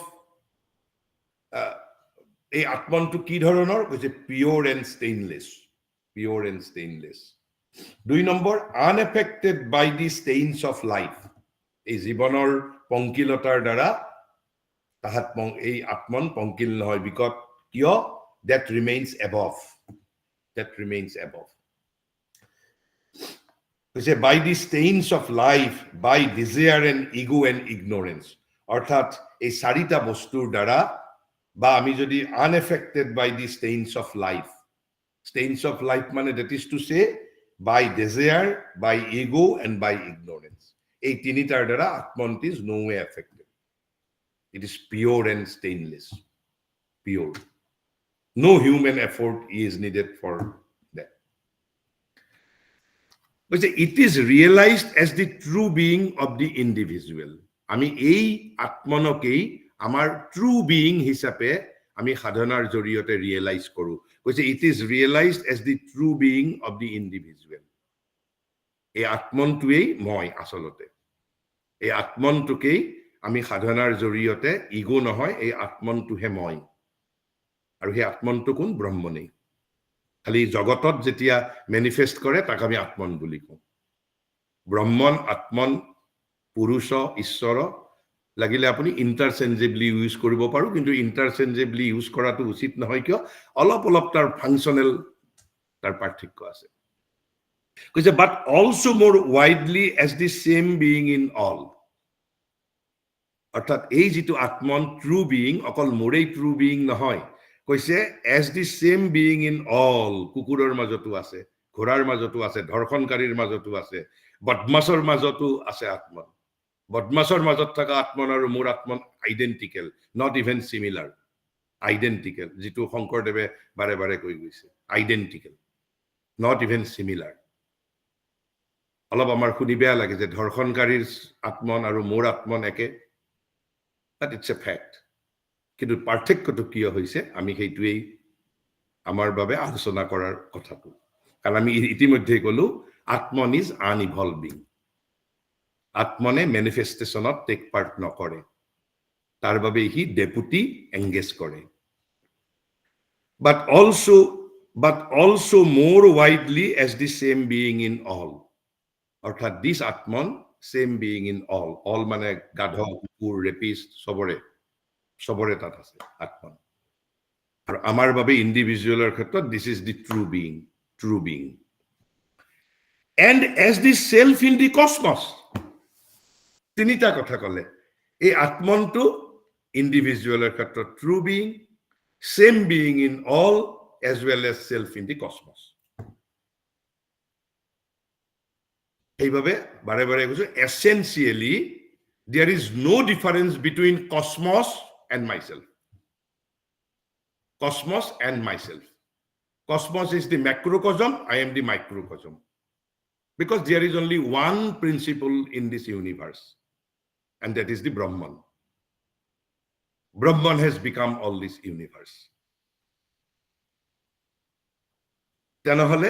এই আত্মনটো কি ধৰণৰ, কৈছে পিওৰ এন্ড স্টেইনলেস। 2 নম্বৰ, unaffected by the stains of life, এই জীৱনৰ পংকিলতাৰ দ্বাৰা তাহাত এই আত্মন পংকিল নহয়, বিকজ কিয়, that remains above. কৈছে by the stains of life, by desire and ego and ignorance, অৰ্থাৎ এই চাৰিটা বস্তুৰ দ্বাৰা, বা আমি যদি unaffected by the stains of life, Stains of life মানে that is to say by desire, by ego and by ignorance. এই তিনিটাৰ দ্বাৰা আত্মনটো is no way affected. It is pure and stainless. Pure. No human effort is needed for that. But it is realized as the true being of the individual. আমি এই আত্মনকেই আমাৰ true being হিচাপে আমি সাধনাৰ জৰিয়তে ৰিয়েলাইজ কৰো কৈছে it is realized as the true being of the individual. এই আত্মনটোৱেই মই আসলতে এই আত্মনটোকেই আমি সাধনাৰ জৰিয়তে ইগো নহয় এই আত্মনটোহে মই আৰু সেই আত্মনটো কোন ব্ৰহ্মনেই খালি জগতত যেতিয়া মেনিফেষ্ট কৰে তাক আমি আত্মন বুলি কওঁ ব্ৰহ্মন আত্মন পুৰুষ ঈশ্বৰ লাগিলে আপুনি ইন্টাৰচেঞ্জেবলি ইউজ কৰিব পাৰো কিন্তু ইন্টাৰচেঞ্জেবলি ইউজ কৰাটো উচিত নহয় কিয় অলপ অলপ তাৰ ফাংচনেল তাৰ পাৰ্থক্য আছে কৈছে বাট অলসো মোৰ widely as the same being in all অৰ্থাৎ এই যিটো আত্মন ট্ৰু বিইং অকল মোৰেই ট্ৰু বিইং নহয় কৈছে as the same being in all কুকুৰৰ মাজতো আছে ঘোঁৰাৰ মাজতো আছে ধৰ্ষণকাৰীৰ মাজতো আছে বদমাছৰ মাজতো আছে আত্মন বদমাছৰ মাজত থকা আত্মন আৰু মোৰ আত্মন আইডেন্টিকেল নট ইভেন সিমিলাৰ আইডেন্টিকেল যেটো শংকৰদেৱে বাৰে বাৰে কৈ গৈছে আইডেন্টিকেল নট ইভেন সিমিলাৰ অলপ আমাৰ খুনি বেয়া লাগে যে ধৰ্ষণকাৰীৰ আত্মন আৰু মোৰ আত্মন একে বাট ইটস এ ফ্যাক্ট কিন্তু পাৰ্থক্যটো কিয় হৈছে আমি সেইটোৱেই আমাৰ বাবে আলোচনা কৰাৰ কথাটো কাৰণ আমি ইতিমধ্যে কলো আত্মন ইজ আনইভলভিং আত্মনে ম্যানিফেস্টেশনত টেক পাৰ্ট নকৰে তাৰ বাবে হি ডেপুটি এংগেজ কৰে but also more widely as the same being in all অৰ্থাৎ this আত্মন same being in all মানে গাধ কুকুৰ ৰেপিষ্ট সবৰে তাত আছে আত্মন আৰু আমাৰ বাবে ইন্ডিভিজুৱেলৰ ক্ষেত্ৰত this is the true being and as the self in the cosmos তিনিটা কথা কলে এই আত্মনটো ইন্ডিভিজুৱেলৰ ক্ষেত্ৰত true being same being in all as well as self in the cosmos এইভাবে বাৰে বাৰে কৈছো essentially there is no difference between cosmos and myself cosmos is the macrocosm I am the microcosm because there is only one principle in this universe and that is the Brahman has become all this universe tenahole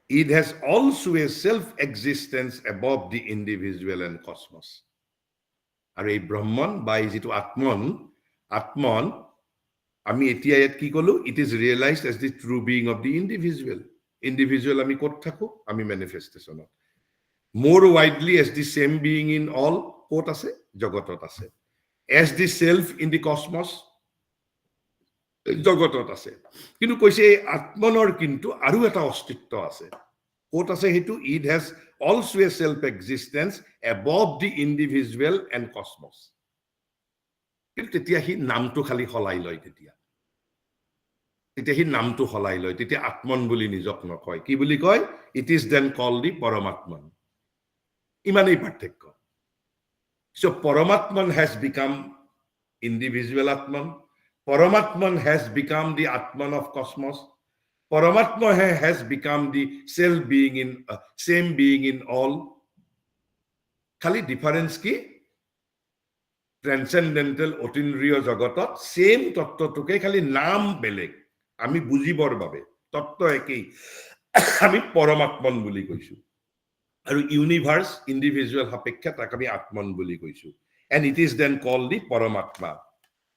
it has also a self-existence above the individual and cosmos আর এই ব্রহ্মন বা এই যেটো আত্মন আমি এতিয়া ইয়াত কি কলো it is realized as the true being of the individual আমি ক'ত থাকো আমি ম্যানিফেস্টেশনত more widely as the same being in all ক'ত আছে জগতত আছে as the self in the cosmos জগতত আছে কিন্তু কৈছে আত্মনৰ কিন্তু আৰু এটা অস্তিত্ব আছে ক'ত আছে হেতু it has also a self existence above the individual and cosmos কিন্তু তেতিয়া হি নামটো খালি হলাই লয় তেতিয়া হি নামটো হলাই লয় তেতিয়া আত্মন বুলি নিজক নকয় কি বুলি কয় it is then called the পৰমাত্মন ইমানেই পাৰ্থক্য so পৰমাত্মন has become individual atman Paramatman has become the Atman of cosmos. Paramatma has become the self being in same being in all. Khali difference ki transcendental otinriyo jagotot same tattva tuke khali naam beleg. Ami bujibor babe tattva ekei ami Paramatman buli koisu. Aru universe individual hapekkha tak ami Atman buli koisu. And it is then called the Paramatma.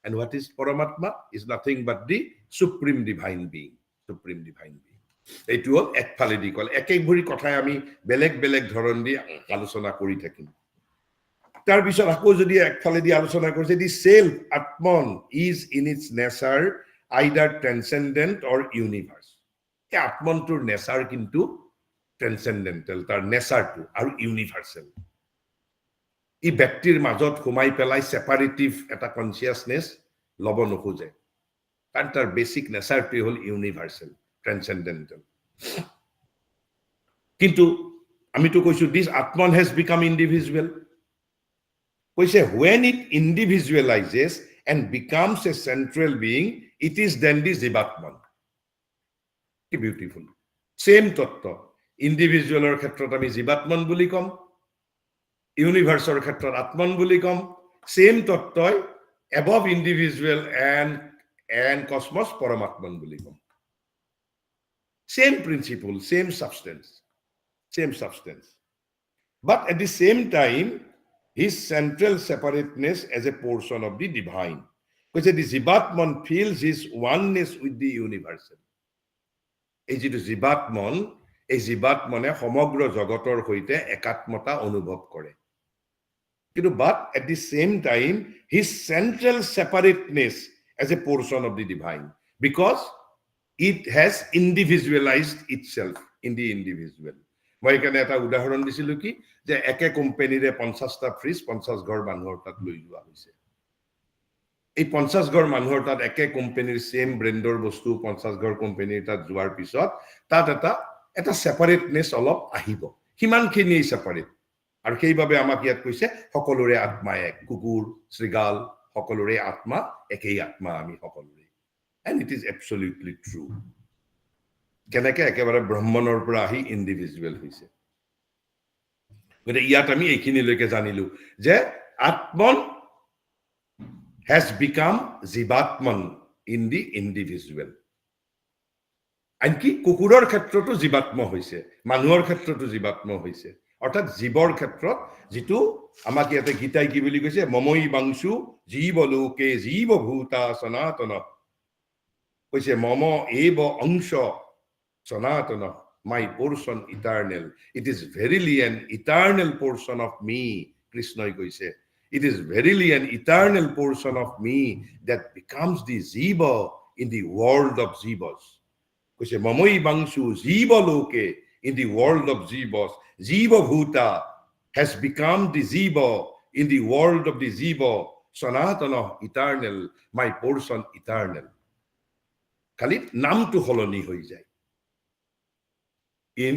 And what is Paramatma is nothing but the supreme divine being. It will ekphale di kol ekek bhuri kothai ami beleg dharon di alochona kori thakim tar bishor ako jodi ekphale di alochona korche the self atman is in its nature either transcendent or universe e atman tur nature kintu transcendental tar nature tu aru universal ই ব্যক্তিৰ মাজত ঘুমাই পেলাই সেপাৰেটিভ এটা consciousness লব নখোজে কাৰণ তাৰ basic নেচাৰটো হল ইউনিভাৰ্সাল ট্ৰেন্সেন্ডেন্টাল কিন্তু আমিতো কৈছো দিস আত্মন হ্যাজ বিকাম ইন্ডিভিজুয়াল কৈছে when it individualizes and becomes a central being it is then the jivatman কি বিউটিফুল সেম তত্ত্ব ইন্ডিভিজুয়ালৰ ক্ষেত্ৰত আমি জীৱাত্মন বুলি কম ইউনিভাৰ্সৰ ক্ষেত্ৰত আত্মন বুলি কম সেম তত্ত্বই above individual and cosmos পৰমাত্মন বুলি কম same principle same substance but at the same time his central separateness as a portion of the divine because the jivatman feels his oneness with the universal এই যেটো জীৱাত্মন এই জীৱাত্মনে সমগ্ৰ জগতৰ সৈতে একাত্মতা অনুভৱ কৰে কিন্তু but at the same time his central separateness as a portion of the divine because it has individualized itself in the individual মই এখানে এটা উদাহৰণ দিছিলো কি যে একে কোম্পানীৰে 50টা ফ্ৰিজ 50 ঘৰ মানুহৰ তাত লৈ যোৱা হৈছে এই 50 ঘৰ মানুহৰ তাত একে কোম্পানীৰ সেম ব্ৰ্যান্ডৰ বস্তু 50 ঘৰ কোম্পানীৰ তাত যোৱাৰ পিছত তাত এটা সেপাৰেটনেস অলপ আহিব কিমানখিনি সেপাৰেট আৰু সেইভাবে আমাক ইয়াত কৈছে সকলোৰে আত্মা এক কুকুৰ শ্ৰীগাল সকলোৰে আত্মা একেই আত্মা আমি সকলোৰে and it is absolutely true কেনেকৈ একেবাৰে ব্ৰহ্মণৰ পৰা আহি ইন্ডিভিজুৱেল হৈছে গতে ইয়াত আমি এইখিনিলৈকে জানিলো যে আত্মন has become jivatman in the individual আনকি কুকুৰৰ ক্ষেত্ৰতো জীৱাত্ম হৈছে মানুহৰ ক্ষেত্ৰতো জীৱাত্ম হৈছে অৰ্থাৎ জীৱৰ ক্ষেত্ৰত যেটো আমাক ইয়াতে গীতাই কি বুলি কৈছে মমই বাংশু জীৱলোকে জীৱভূতা সনাতন কৈছে মম এব অংশ সনাতন my portion eternal it is verily an eternal portion of me কৃষ্ণই কৈছে it is verily an eternal portion of me that becomes the jiva in the world of jivas কৈছে মমই বাংশু জীৱলোকে in the world of jivas jiva bhuta has become the jiva in the world of the jiva sanatana eternal my portion eternal খালি নামটো হলনি হৈ যায় in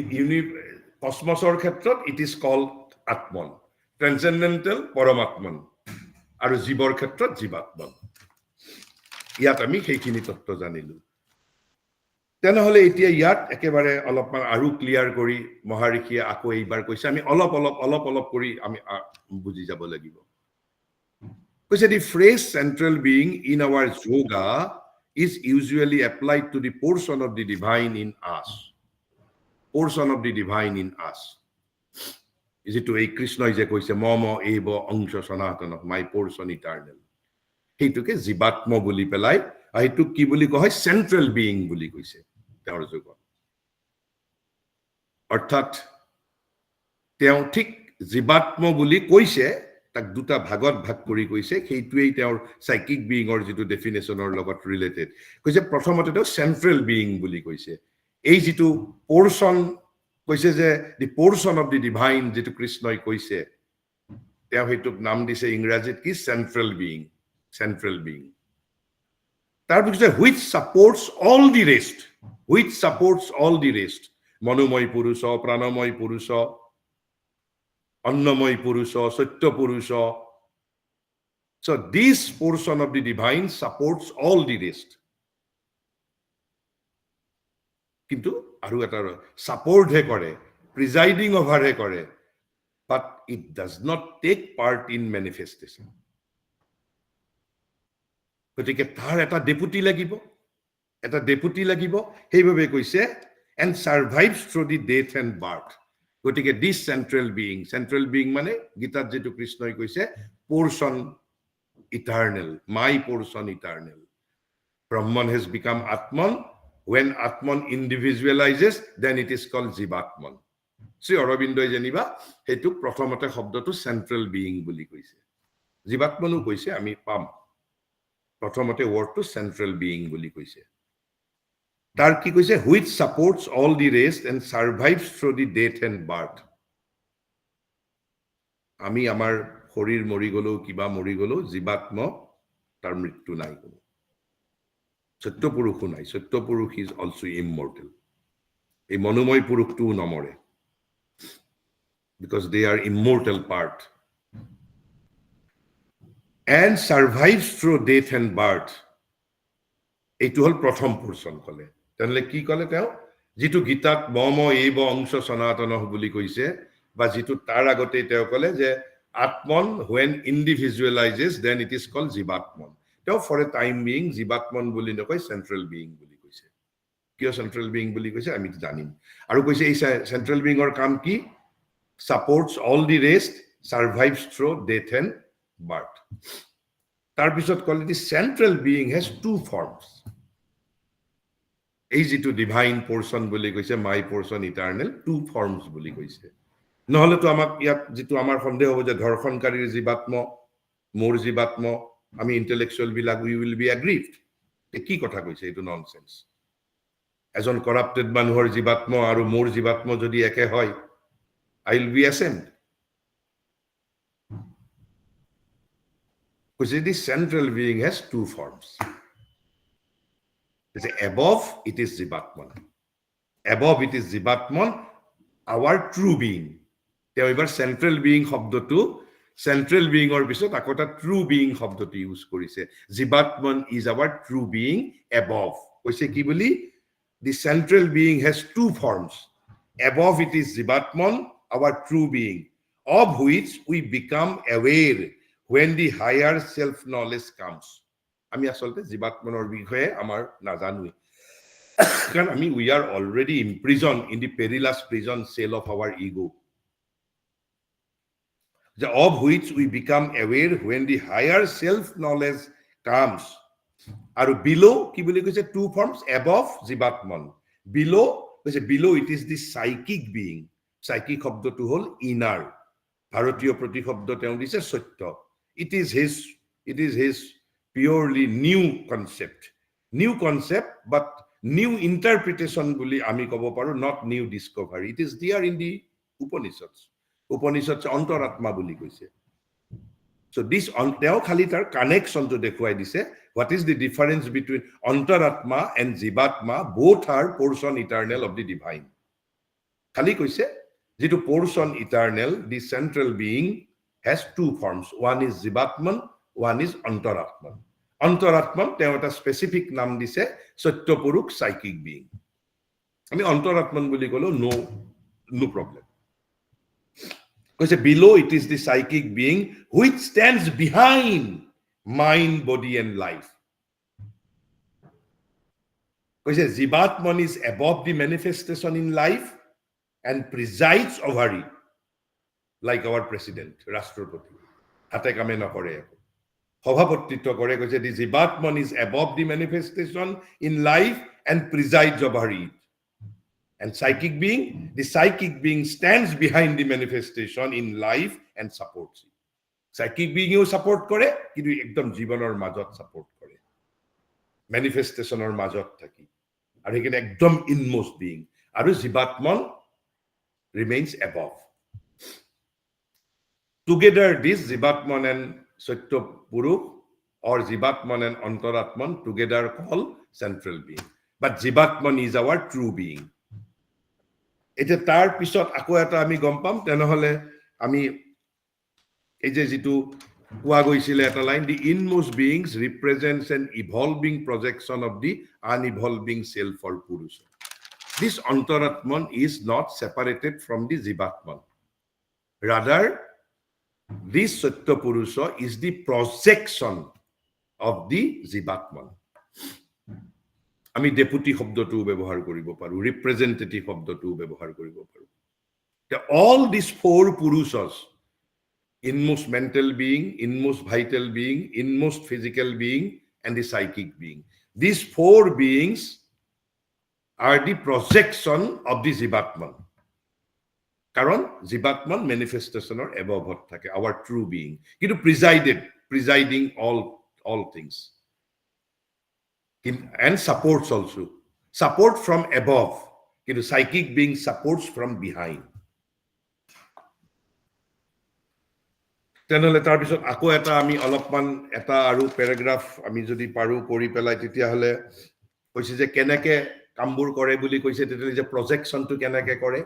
cosmosৰ ক্ষেত্ৰত it is called atman transcendental পৰমাত্মন আৰু জীৱৰ ক্ষেত্ৰত জীৱাত্মন ইয়াত আমি সেইখিনি তত্ত্ব জানিলো তেনেহলে এতিয়া ইয়াত একেবাৰে অলপমান আৰু ক্লিয়াৰ কৰি মহাৰিষিয়ে আকৌ এইবাৰ কৈছে আমি অলপ কৰি আমি বুজি যাব লাগিব কৈছে the phrase central being in our yoga is usually applied to the portion of the divine in us is it to a krishna je koise mama eva angsha sanatana my portion eternal heituke jivatma boli pelai aitu ki boli kohay central being boli koise teor jogot অর্থাৎ তেও ঠিক জীৱাত্ম বুলি কৈছে তাক দুটা ভাগত ভাগ কৰি কৈছে সেইটোৱেই তেওঁৰ সাইকিক বিইংৰ যেটো ডেফিনেশনৰ লগত ৰিলেটেড কৈছে প্ৰথমতে তো সেন্ট্ৰাল বিইং বুলি কৈছে এই যেটো পোৰশন কৈছে যে দি পোৰশন অফ দি ডিভাইন যেটো কৃষ্ণই কৈছে তেওঁ হেতুক নাম দিছে ইংৰাজীত কি সেন্ট্ৰাল বিইং তাৰপিছত which supports all the rest মনোময় পুৰুষ প্ৰাণময় পুৰুষ অন্নময় পুৰুষ সত্য পুৰুষ so this portion of the divine supports all the rest কিন্তু আৰু এটা support হে কৰে presiding over হে কৰে but it does not take part in manifestation গতিকে তাৰ এটা ডেপুটি লাগিব সেইভাবে কৈছে and survives through the death and birth গতিকে this central being মানে গীতাত যেটো কৃষ্ণই কৈছে portion eternal my portion eternal brahman has become atman when atman individualizes then it is called jivatman Shri অৰবিন্দই জানিবা হেতু প্ৰথমতে শব্দটো central being বুলি কৈছে জীৱাত্মনো কৈছে আমি পাম প্ৰথমতে ওয়ার্ডটো central being বুলি কৈছে তার কি কৈছে which supports all the rest and survives through the death and birth আমি আমার শরীর মরি গলো কিবা মরি গলো জীৱাত্ম তাৰ মৃত্যু নাই কোনো সত্য পুৰুষো নাই সত্য পুৰুষ ইজ অলসো ইমমৰ্টেল এই মনোময় পুৰুষটো নমৰে because they are immortal part and survives through death and birth এইটো হল প্ৰথম পোৰছন কলে তেনেলে কি কলে তেওঁ যেটো গীতাত মম এইব অংশ সনাতন বুলি কৈছে বা যেটো তাৰ আগতে তেওঁ কলে যে আত্মন when individualizes then it is called জীৱাত্মন তেওঁ for a time being জীৱাত্মন বুলি নকয় central being বুলি কৈছে কিয় central being বুলি কৈছে আমি জানিম আৰু কৈছে এই central being ৰ কাম কি supports all the rest survives through death and birth তাৰপিছত কলে the central being has two forms এই যেটো ডিভাইন পোৰছন বুলি কৈছে মাই পোৰছন ইটাৰনেল two forms বুলি কৈছে নহলে তো আমাক ইয়াত যেটো আমাৰ সন্দেহ হ'ব যে ধৰ্ষণকাৰীৰ জীৱাত্ম মোৰ জীৱাত্ম আমি ইন্টেলেকচুয়াল বিলাক we will be aggrieved কি কথা কৈছে এটো ননসেন্স এজন কৰাপ্টেড মানুহৰ জীৱাত্ম আৰু মোৰ জীৱাত্ম যদি একে হয় I will be ashamed because the central being has two forms above it is Jivatman above it is Jivatman our true being তেওঁ এবাৰ central being শব্দটো central being or পিছত আকটা true being শব্দটো ইউজ কৰিছে Jivatman is our true being above কৈছে কি বুলি the central being has two forms above it is Jivatman our true being of which we become aware when the higher self knowledge comes আমি আসলতে জীৱাত্মনৰ বিষয়ে আমাৰ নাজানোই কাৰণ আমি we are already imprisoned in the perilous prison cell of our ego the of which we become aware when the higher self knowledge comes আৰু below কি বুলি কৈছে two forms above জীৱাত্মন below কৈছে below it is the psychic being psychic শব্দটো হল inner ভাৰতীয় প্ৰতিশব্দ তেওঁ দিছে সত্য it is his purely new concept but new interpretation বুলি আমি কব পাৰো not new discovery it is there in the Upanishads অন্তৰাত্মা বুলি কৈছে so this তেওঁ খালি তাৰ connection to দেখুৱাই দিছে what is the difference between অন্তৰাত্মা and জীৱাত্মা both are portion eternal of the divine খালি কৈছে যেটো portion eternal the central being has two forms one is জীৱাত্মন one is অন্তৰাত্মন অন্তৰাত্মন তেওঁ এটা স্পেসিফিক নাম দিছে সত্য পুৰুষ সাইকিক বিং আমি অন্তৰাত্মন বুলি কলো no problem কৈছে below it is the psychic being which stands behind mind body and life কৈছে জীৱাত্মন is above the manifestation in life and presides over it like our president ৰাষ্ট্ৰপতি হাতে কামে নকৰে সভাপতিত্ব কৰে কৈছে the জীৱাত্মন is above the manifestation in life and presides over it and the psychic being stands behind the manifestation in life and supports it psychic being O support কৰে কিন্তু একদম জীৱনৰ মাজত support কৰে manifestationৰ মাজত থাকি আৰু এখানে একদম inmost being আৰু জীৱাত্মন remains above together this জীৱাত্মন and Satya Purush or Jivatman and Antaratman together call central being. But Jivatman is our true being. Ete tar pisot ako eta ami gompam tenahole ami eje jitu koa goisile eta line the inmost beings represents an evolving projection of the unevolving self or Purusha. This Antaratman is not separated from the Jivatman. Rather this Satya Purusha is the projection of the Jivatman. আমি deputy শব্দটো ব্যৱহাৰ কৰিব পাৰো representative শব্দটো ব্যৱহাৰ কৰিব পাৰো all these four Purushas inmost mental being inmost vital being inmost physical being and the psychic being these four beings are the projection of the Jivatman কারণ জীৱাত্মন manifestationer above থাকে our true being কিন্তু presiding all things and supports also support from above কিন্তু psychic being supports from behind তেনেহ'লে তাৰপিছত আকৌ এটা আমি অলপমান এটা আৰু পেৰাগ্ৰাফ আমি যদি পাৰো কৰি পেলাই তেতিয়াহ'লে কৈছে যে কেনেকে কামবোৰ কৰে বুলি কৈছে তেতিয়াহ'লে যে প্ৰজেকশ্যনটো কেনেকে কৰে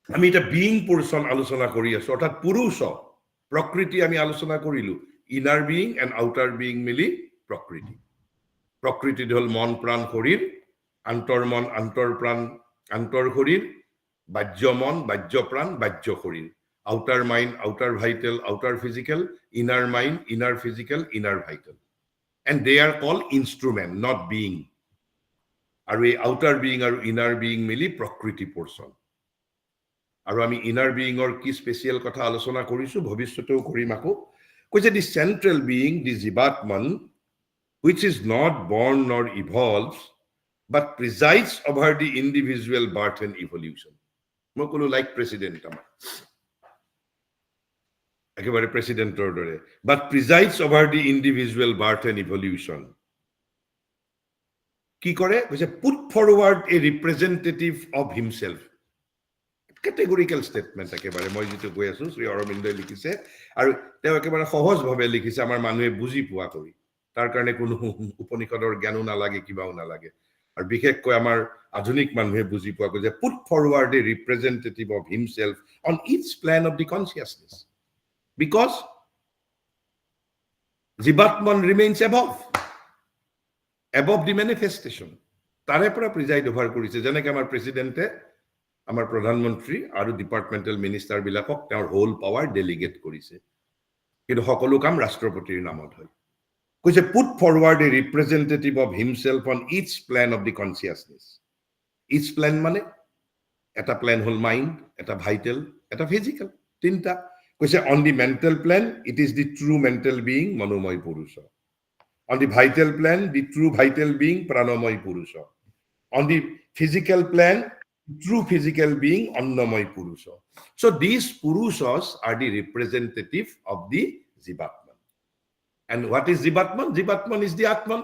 আমি এটা বিইং পোৰ্চন আলোচনা কৰি আছো অৰ্থাৎ পুৰুষ প্ৰকৃতি আমি আলোচনা কৰিলো inner being and outer being মিলি প্ৰকৃতি প্ৰকৃতি হ'ল মন প্ৰাণ শৰীৰ আন্তৰ্মন আন্তৰ্প্ৰাণ আন্তৰ শৰীৰ বাহ্য মন বাহ্য প্ৰাণ বাহ্য শৰীৰ outer mind outer vital outer physical inner mind inner physical inner vital and they are called instrument not being আৰু এই outer being আৰু inner being মিলি প্ৰকৃতি portion আৰু আমি inner being or কি স্পেশাল কথা আলোচনা কৰিছো ভৱিষ্যতেও কৰিম আকৌ কৈছে the central being the jivatman which is not born nor evolves but presides over the individual birth and evolution মই কলো লাইক প্ৰেসিডেন্ট আমাৰ একেবাৰে প্ৰেসিডেন্টৰ দৰে but presides over the individual birth and evolution কি কৰে কৈছে put forward a representative of himself categorical statement একেবাৰে মই যেটো কৈ আছো শ্ৰী অৰবিন্দই লিখিছে আৰু তেওঁ একেবাৰে সহজভাৱে লিখিছে আমাৰ মানুহে বুজি পোৱা কৰি তাৰ কাৰণে কোনো উপনিষদৰ জ্ঞানো নালাগে কিবাও নালাগে আৰু বিশেষকৈ আমাৰ আধুনিক মানুহে বুজি পোৱা যে put forward a representative of himself on each plane of the consciousness because Jivatman remains above the manifestation তাৰে পৰা প্ৰিজাইড ওভাৰ কৰিছে যেনেকৈ আমাৰ প্ৰেসিডেন্টে আমাৰ প্ৰধানমন্ত্ৰী আৰু ডিপাৰ্টমেন্টাল মিনিষ্টাৰ বিলাকক তেওঁৰ হোল পাৱাৰ ডেলিগেট কৰিছে কিন্তু সকলো কাম ৰাষ্ট্ৰপতিৰ নামত হয় কৈছে put forward a representative of himself on each plane of the consciousness each plane মানে এটা প্লেন হল মাইন্ড এটা ভাইটাল এটা ফিজিক্যাল তিনটা কৈছে on the mental plane it is the true mental being manomoy purusha on the vital plane the true vital being pranomoy purusha on the physical plane true physical being annamoy purusha so these purushas are the representative of the jivatman and what is jivatman jivatman is the atman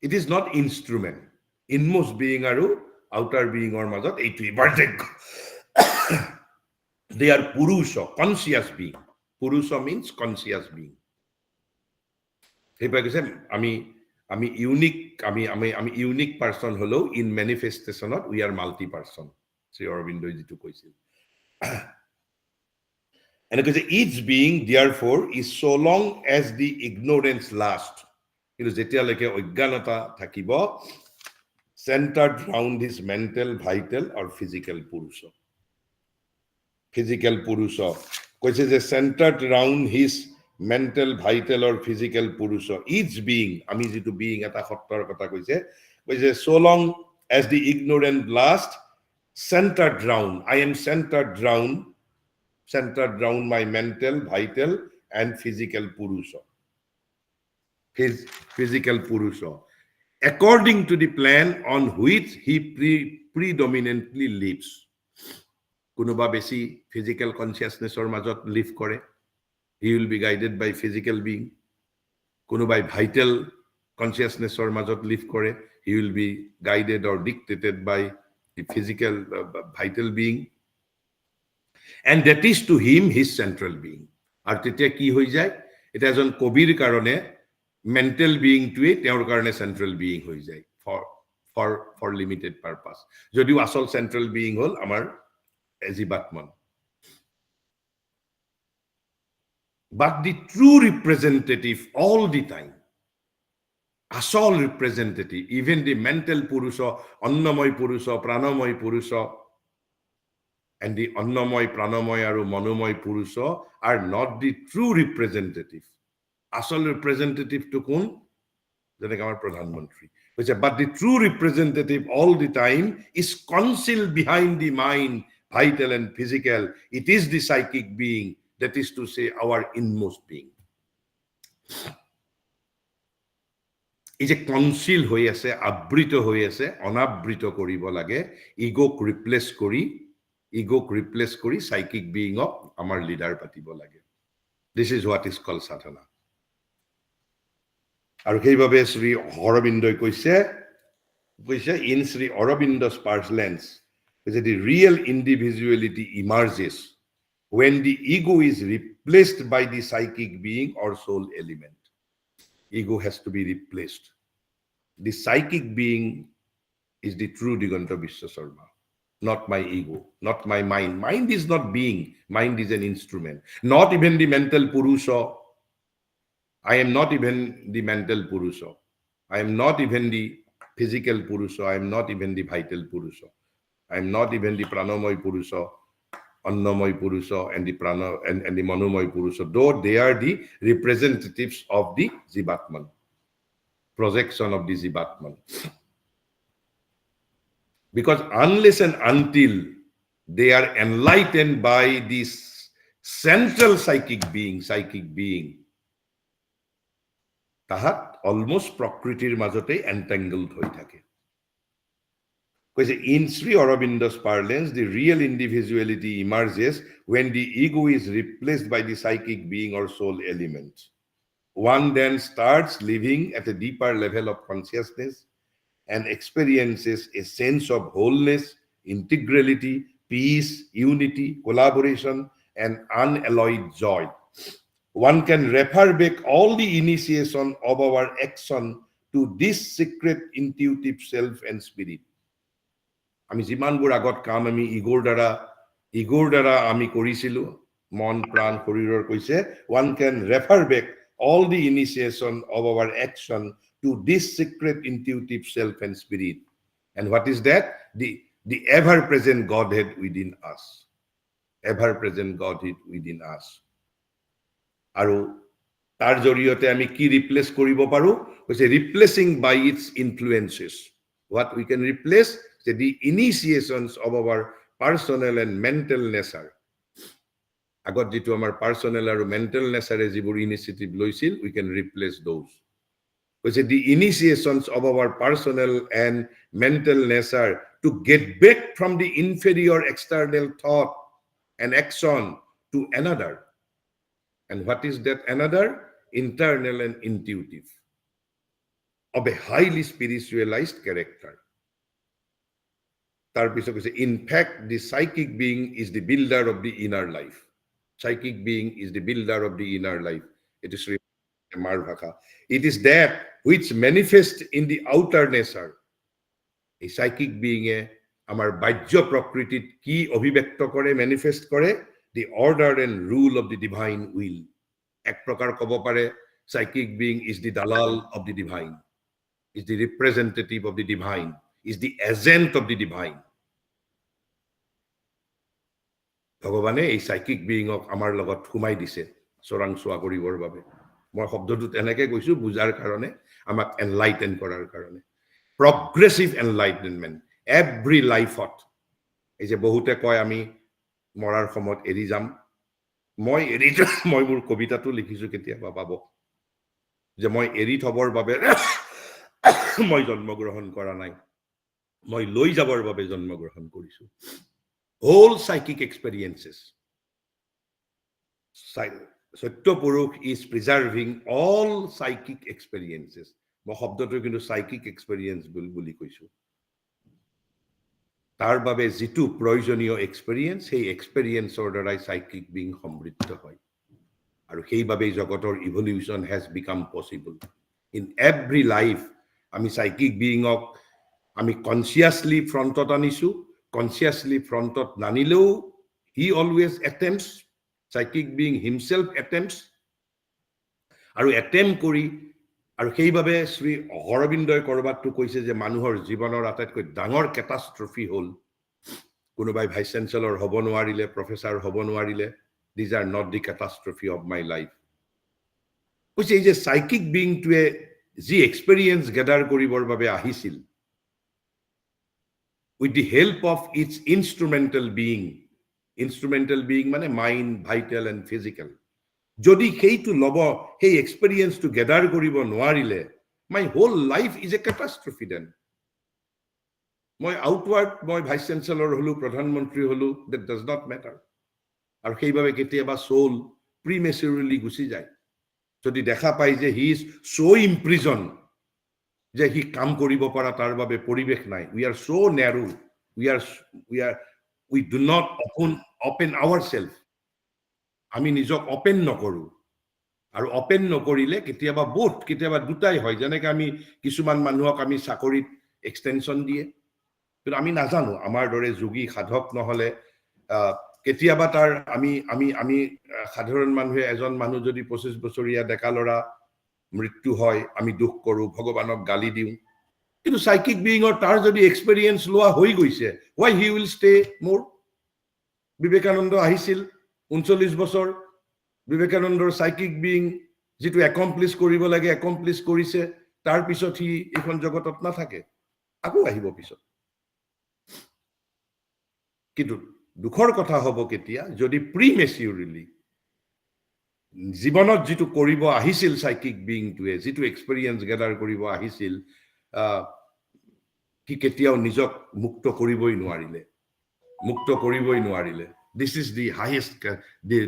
it is not instrument inmost being aru outer being or majot eitu ibartek they are purusha conscious being purusha means conscious being হেবা কৈছে আমি unique আমি unique person হলো in ম্যানিফেস্টেশনত we are multi person Shri অরবিন্দই যেটো কৈছিল and because each being therefore is so long as the ignorance lasts কিন্তু যেতিয়ালৈকে অজ্ঞানতা থাকিব centered around his mental vital or physical purusha কৈছে যে centered around his mental vital or physical purusha each being ami jitu being eta sottor kotha koise so long as the ignorant last centered round I am centered round my mental vital and physical purusha physical purusha according to the plan on which he predominantly lives kunoba beshi physical consciousness or majot live kore he will be guided by physical being kunobai vital consciousness or majot live kore he will be guided or dictated by the physical vital being and that is to him his central being ar tetia ki hoi jay eta ejon kobir karone mental being to teor karone central being hoi jay for limited purpose jodiu asol central being hol amar jivatman but the true representative all the time asol representative even the mental purusha annamoy purusha pranomoy purusha and the annamoy pranomoy aru manomoy purusha are not the true representative asol representative to kun jene amar pradhan mantri but the true representative all the time is concealed behind the mind vital and physical it is the psychic being that is to say our inmost being is a conceal hoi ase abrito hoi ase onabrito koribo lage ego replace kori psychic being of amar leader patibo lage this is what is called sadhana aru kei babe Sri Aurobindo koise in Sri Aurobindo's parlance the real individuality emerges when the ego is replaced by the psychic being or soul element. Ego has to be replaced. The psychic being is the true Diganta Vishwasarma, not my ego, not my mind. Mind is not being, mind is an instrument. Not even the mental Purusha. I am not even the mental Purusha. I am not even the physical Purusha. I am not even the vital Purusha. I am not even the Pranamoy Purusha, Annamoy Purusha, and the Prana and the Manomoy Purusha, though they are the representatives of the Jivatman, projection of the Jivatman. Because unless and until they are enlightened by this central psychic being, tahat almost prakritir majote entangled hoi thake. Because in Sri Aurobindo's parlance, the real individuality emerges when the ego is replaced by the psychic being or soul element. One then starts living at a deeper level of consciousness and experiences a sense of wholeness, integrality, peace, unity, collaboration, and unalloyed joy. One can refer back all the initiation of our action to this secret intuitive self and spirit. আমি যিমানবোৰ আগত কাম আমি ইগোৰ দ্বাৰা আমি কৰিছিলো মন প্ৰাণ শৰীৰৰ কৈছে one can refer back all the initiation of our action to this secret intuitive self and spirit. And what is that? The ever present Godhead within us. Ever present Godhead within us. আৰু তাৰ জৰিয়তে আমি কি ৰিপ্লেস কৰিব পাৰো কৈছে replacing by its influences. What we can replace the initiations of our personal and mental nature. Agot jitu amar personal aru mental nature jibur initiative loisil, we can replace those. Because the initiations of our personal and mental nature to get back from the inferior external thought and action to another. And what is that another? Internal and intuitive, of a highly spiritualized character. In fact, the psychic being is the builder of the inner life. Psychic being is the builder of the inner life. It is Marvaka. It is that which manifests in the outer nature. A psychic being amar bajya prakritit ki abhibhyakta kore, manifest kore the order and rule of the divine will. Ek prakar kobo pare psychic being is the dalal of the divine, is the representative of the divine, is the agent of the divine. ভগৱানে এই psychic বিইঙক আমাৰ লগত হুমাই দিছে চৰাং সোৱা কৰিবৰ বাবে মই শব্দটো তেনেকে কৈছো বুজাৰ কাৰণে আমাক এনলাইটেন কৰাৰ কাৰণে progressive enlightenment every life-ত এই যে বহুতে কয় আমি মৰাৰ সময়ত এৰি যাম মই মোৰ কবিতাটো লিখিছো কেতিয়াবা পাব যে মই এৰি থবৰ বাবে মই জন্মগ্ৰহণ কৰা নাই মই লৈ যাবৰ বাবে জন্মগ্ৰহণ কৰিছো all psychic experiences. Satya Purush is preserving all psychic experiences. মই শব্দটো কিন্তু psychic experience বুলি কৈছো তাৰ বাবে যিটো প্ৰয়োজনীয় experience সেই experienceৰ দ্বাৰাই psychic being সমৃদ্ধ হয় আৰু সেইভাবে জগতৰ evolution has become possible. In every life আমি psychic beingক আমি consciously frontত আনিছো consciously frontot nanileo he always attempts, psychic being himself attempts aru attempt kori aru heibabe Sri Aurobindoy korbattu koise je manuhor jibanor atatkoi dangor catastrophe hol kunobai vice chancellor hobo noarile professor hobo noarile these are not the catastrophe of my life koise ei je psychic being to a ji experience gather koribor babe ahisil with the help of its instrumental being mane mind, vital and physical. Jodi heitu lobo hey experience to gather koribo noarile, my whole life is a catastrophe then. Moi outward, moi vice chancellor holu, pradhan mantri holu, that does not matter. Ar heibabe ketiaba soul prematurely gusi jay. Jodi dekha pai je he is so imprisoned যে হি কাম কৰিব পৰা তাৰ বাবে পৰিবেশ নাই we are so narrow we do not open ourselves আমি নিজক অপেন নকৰো আৰু অপেন নকৰিলে কেতিয়াবা দুটাই হয় যেনেকৈ আমি কিছুমান মানুহক আমি চাকৰিত এক্সটেনশন দিয়ে কিন্তু আমি নাজানো আমাৰ দৰে যোগী সাধক নহলে কেতিয়াবা তাৰ আমি সাধাৰণ মানুহে এজন মানুহ যদি 25 বছৰীয়া ডেকা ল'ৰা মৃত্যু হয় আমি দুখ কৰো ভগৱানক গালি দিওঁ কিন্তু সাইকিক বিইঙৰ তাৰ যদি এক্সপেৰিয়েন্স লোৱা হৈ গৈছে why he will stay more Vivekananda আহিছিল 39 বছৰ বিবেকানন্দৰ সাইকিক বিইং যেটো একমপ্লিশ কৰিব লাগে একমপ্লিশ কৰিছে তাৰ পিছত হি এখন জগতত নাথাকে আকৌ আহিব পিছত কিন্তু দুখৰ কথা হ'ব কেতিয়া যদি প্ৰিমেচিউৰলি জীৱনত যেটো কৰিব আহিছিল সাইকিক বিইংটোৱে যেটো এক্সপেৰিয়েন্স গেদাৰ কৰিব আহিছিল কি কেতিয়াও নিজক মুক্ত কৰিবই নোৱাৰিলে this is the highest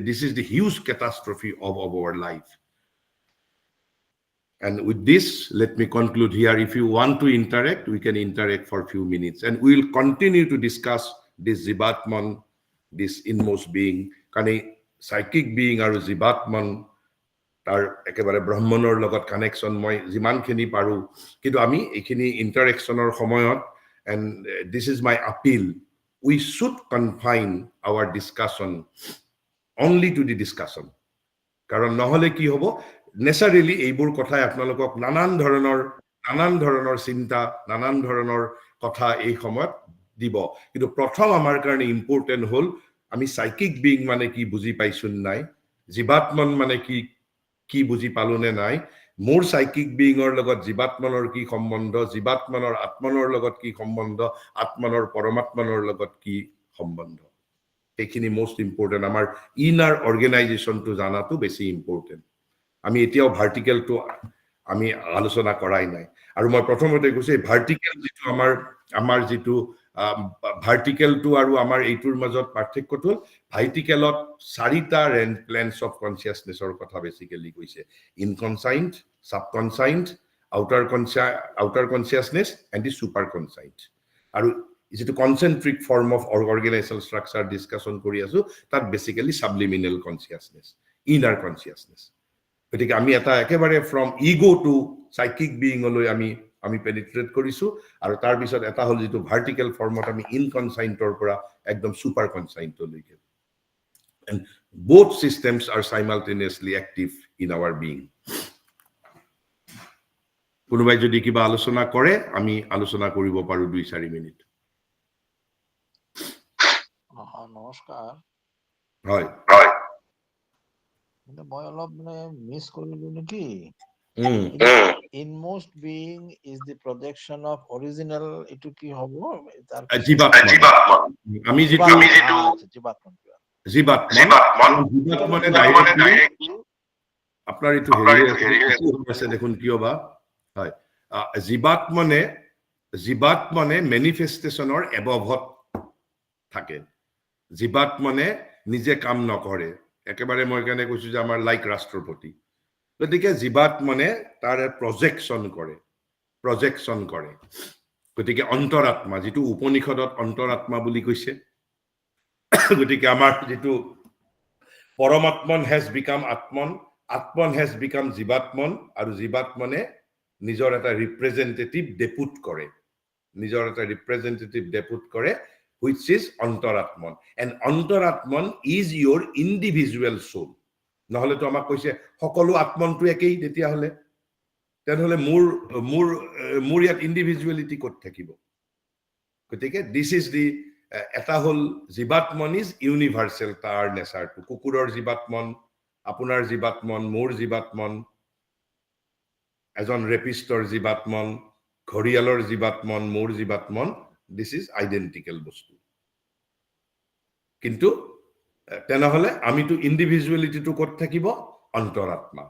this is the huge catastrophe of our life and with this let me conclude here if you want to interact we can interact for a few minutes and we will continue to discuss this jivatman this inmost being kane psychic being aru jivatman tar ekebare brahmanor logot connection moi jiman khini paru kintu ami ekhini interactionor samoyot and this is my appeal we should confine our discussion only to the discussion karon nohole ki hobo necessarily এইবোৰ কথাই আপোনালোকক নানান ধৰণৰ চিন্তা নানান ধৰণৰ কথা এই সময়ত দিব কিন্তু প্ৰথম আমাৰ কাৰণে ইম্পৰ্টেন্ট হল আমি সাইকিক বিইং মানে কি বুজি পাইছুন নাই জীৱাত্মন মানে কি বুজি পালুনে নাই মোৰ সাইকিক বিইঙৰ লগত জীৱাত্মনৰ কি সম্বন্ধ জীৱাত্মনৰ আত্মনৰ লগত কি সম্বন্ধ আত্মনৰ পৰমাত্মনৰ লগত কি সম্বন্ধ এইখিনি মোস্ট ইম্পৰ্টেন্ট আমাৰ ইনাৰ অৰ্গানাইজেশনটো জানাটো বেছি ইম্পৰ্টেন্ট আমি এতিয়াও ভাৰ্টিকেলটো আমি আলোচনা কৰাই নাই আৰু মই প্ৰথমতে কৈছে ভাৰ্টিকেল যেটো আমাৰ যেটো ভাৰ্টিকেলটো আৰু আমাৰ এইটোৰ মাজত পাৰ্থক্যটো ভাৰ্টিকেলত চাৰিটা প্লেনস অফ কনসিয়াসনেসৰ কথা বেসিক্যালি কৈছে inconscient subconscient outer consciousness and the superconscient আৰু যেটো concentric form of organisational structure discussion কৰি আছো তাত basically subliminal consciousness inner consciousness গতিকে আমি এটা একেবাৰে from ego to psychic being লৈ আমি পেনিট্ৰেট কৰিছো আৰু তাৰ পিছত এটা হল যেটো ভাৰ্টিকেল ফৰ্মত আমি ইনকনসাইন্টৰ পৰা একদম super কনসাইন্টলৈকে and both systems are simultaneously active in our being কোনোবাই যদি কিবা আলোচনা কৰে আমি আলোচনা কৰিব পাৰো 2-4 মিনিট নমস্কাৰ হয় মই অলপ মিস কৰিলো নেকি inmost being is the projection of original etu ki hobo tar jivatma ami jitu jivatma directly apnar etu heri ase dekhun kiyo ba hoy jivatmane manifestationor above থাকে জীৱাত্মনে নিজে কাম নকৰে একেবাৰে মই কেনে কৈছো যে আমাৰ লাইক ৰাষ্ট্ৰপতি গতিকে জীৱাত্মনে তাৰ প্ৰজেকশন কৰে গতিকে অন্তৰাত্মা যেটো উপনিষদত অন্তৰাত্মা বুলি কৈছে গতিকে আমাৰ যেটো পৰমাত্মন has become আত্মন has become জীৱাত্মন আৰু জীৱাত্মনে নিজৰ এটা ৰিপ্ৰেজেন্টেটিভ ডেপুট কৰে which is antaratman and antaratman is your individual soul নহলে তো আমাক কৈছে সকলো আত্মনটো একই তেতিয়া হলে তেনেহলে মোৰ ইয়াত ইন্ডিভিজুয়ালিটি কত থাকিব গতিকে this is the এটা হল জীৱাত্মন is universal তাৰ নেচাৰটো কুকুৰৰ জীৱাত্মন আপোনাৰ জীৱাত্মন মোৰ জীৱাত্মন এজন ৰেপিষ্টৰ জীৱাত্মন ঘৰিয়ালৰ জীৱাত্মন মোৰ জীৱাত্মন this is identical বস্তু কিন্তু তেনেহলে আমি তো ইন্ডিভিজুয়ালিটি তো কত থাকিব অন্তৰাত্মা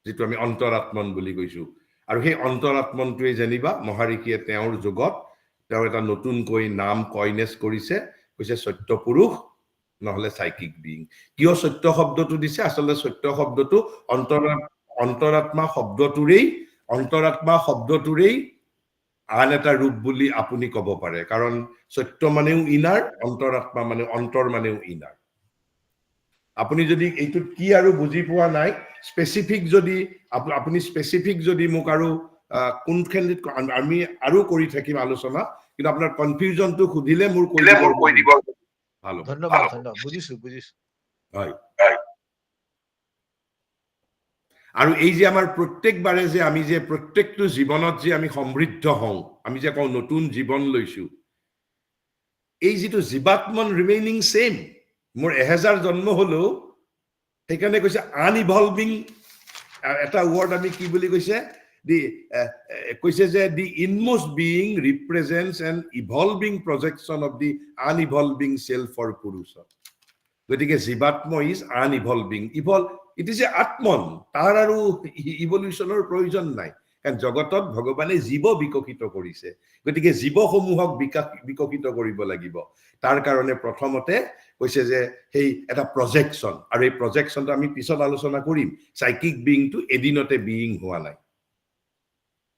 যেটো আমি অন্তৰাত্মন বুলি কৈছো আৰু সেই অন্তৰাত্মনটোৱে জানিবা মহাৰিকিয়ে তেওঁৰ যোগত তেওঁ এটা নতুন কৈ নাম কয়নেস কৰিছে কৈছে সত্য পুৰুষ নহলে সাইকিক বিইং কিয় সত্য শব্দটো দিছে আসলে সত্য শব্দটো অন্তৰাত্মা শব্দটোৰেই আন এটা ৰূপ বুলি আপুনি কব পাৰে কাৰণ সত্য মানেও ইনাৰ অন্তৰাত্মা মানে অন্তৰ মানেও ইনাৰ আপুনি যদি এইটো কি আৰু বুজি পোৱা নাই স্পেসিফিক যদি আপুনি স্পেসিফিক যদি মোক আৰু কোনখিনিত আমি আৰু কৰি থাকিম আলোচনা কিন্তু আপোনাৰ কনফিউজনটো খুদিলে মোৰ কৈ দিব ভালো ধন্যবাদ ধন্যবাদ বুজিছো হয় আৰু এই যে আমাৰ প্ৰত্যেকবাৰে যে আমি যে প্ৰত্যেকটো জীৱনত যে আমি সমৃদ্ধ হওঁ আমি যে কওঁ নতুন জীৱন লৈছো এই যেটো জীৱাত্মন ৰিমেইনিং সেম মোৰ 1000 জন্ম হলো সেইকাৰণে কৈছে আনইভলভিং এটা ওয়ার্ড আমি কি বুলি কৈছে দি কৈছে যে the inmost being represents an evolving projection of the unevolving self for পুৰুষ গতিকে জীৱাত্ম is unevolving it is a আত্মন তাৰ আৰু ইভলিউশনৰ প্ৰয়োজন নাই কাৰণ জগতত ভগৱানে জীৱ বিকশিত কৰিছে গতিকে জীৱসমূহক বিকশিত কৰিব লাগিব তাৰ কাৰণে প্ৰথমতে কৈছে যে হেই এটা প্ৰজেকশন আৰু এই প্ৰজেকশনটো আমি পিছত আলোচনা কৰিম সাইকিক বিইংটো এদিনতে বিইং হোৱা নাই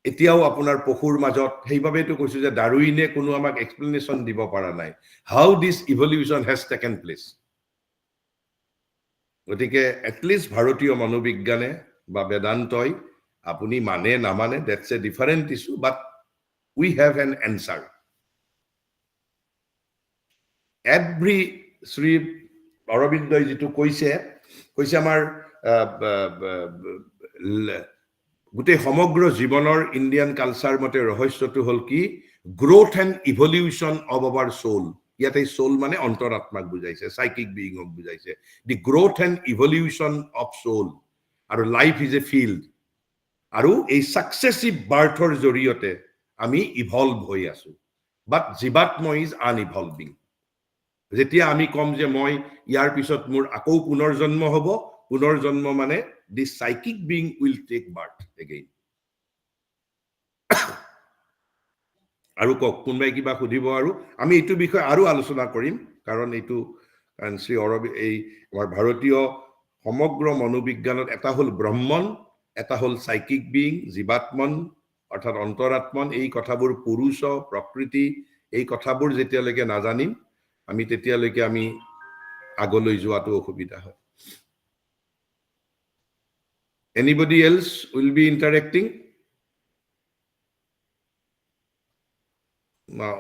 এতিয়াও আপোনাৰ পশুৰ মাজত সেইভাবেটো কৈছো যে ডাৰউইনে কোনো আমাক এক্সপ্লেনেশন দিব পৰা নাই how this evolution has taken place গতিকে এটলিস্ট ভাৰতীয় মনোবিজ্ঞানে বা বেদান্তই আপুনি মানে না মানে that's a different issue but we have an answer every Shri অৰবিন্দই যেটো কৈছে আমাৰ গোটেই সমগ্ৰ জীৱনৰ ইণ্ডিয়ান কালচাৰ মতে ৰহস্যটো হল কি growth and evolution of our soul ইয়াতে সোল মানে অন্তৰাত্মাক বুজাইছে সাইকিক বিইংক বুজাইছে the growth and evolution of soul আৰু লাইফ ইজ এ ফিল্ড আৰু এই সাকসেসিভ বাৰ্থৰ জৰিয়তে আমি ইভলভ হৈ আছো বাট জীৱাত্ম ইজ আনইভলভিং যেতিয়া আমি কম যে মই ইয়াৰ পিছত মোৰ আকৌ পুনৰ্জন্ম হ'ব পুনৰ্জন্ম মানে the psychic being will take birth again আৰু কোনবাই কিবা খুদিব আৰু আমি এইটো বিষয় আৰু আলোচনা কৰিম কাৰণ এইটো শ্ৰী অৰবিন্দ এই আমাৰ ভাৰতীয় সমগ্ৰ মনোবিজ্ঞানত এটা হল ব্ৰহ্মন এটা হল সাইকিক বিইং জীৱাত্মন অৰ্থাৎ অন্তৰাত্মন এই কথাবোৰ পুৰুষ প্ৰকৃতি এই কথাবোৰ যেতিয়ালৈকে নাজানিম আমি তেতিয়ালৈকে আমি আগলৈ যোৱাটো অসুবিধা হয় anybody else will be interacting now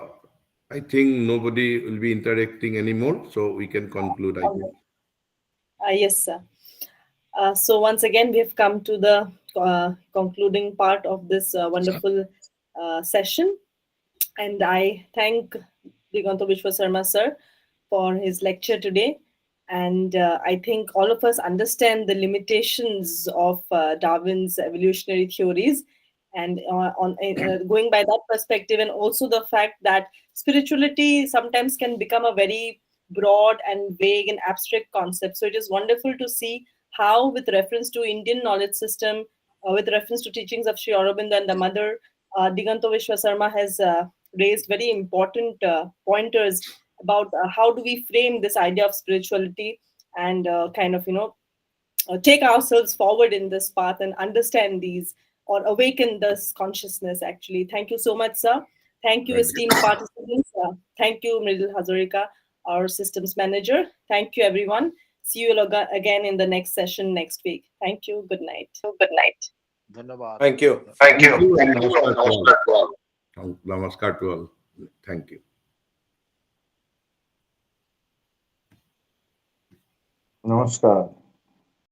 I think nobody will be interacting anymore so we can conclude I think Yes sir so once again we have come to the concluding part of this wonderful session and I thank Diganta Vishwa Sarma sir for his lecture today and I think all of us understand the limitations of Darwin's evolutionary theories and going by that perspective and also the fact that spirituality sometimes can become a very broad and vague and abstract concept so it is wonderful to see how with reference to Indian knowledge system with reference to teachings of Sri Aurobindo and the mother Diganta Vishwa Sarma has raised very important pointers about how do we frame this idea of spirituality and kind of take ourselves forward in this path and understand these or awaken this consciousness actually thank you so much sir thank you esteemed participants thank you Mridul Hazarika our systems manager thank you everyone see you again in the next session next week thank you good night ধন্যবাদ Thank you. Namaskar to all thank you Namaskar.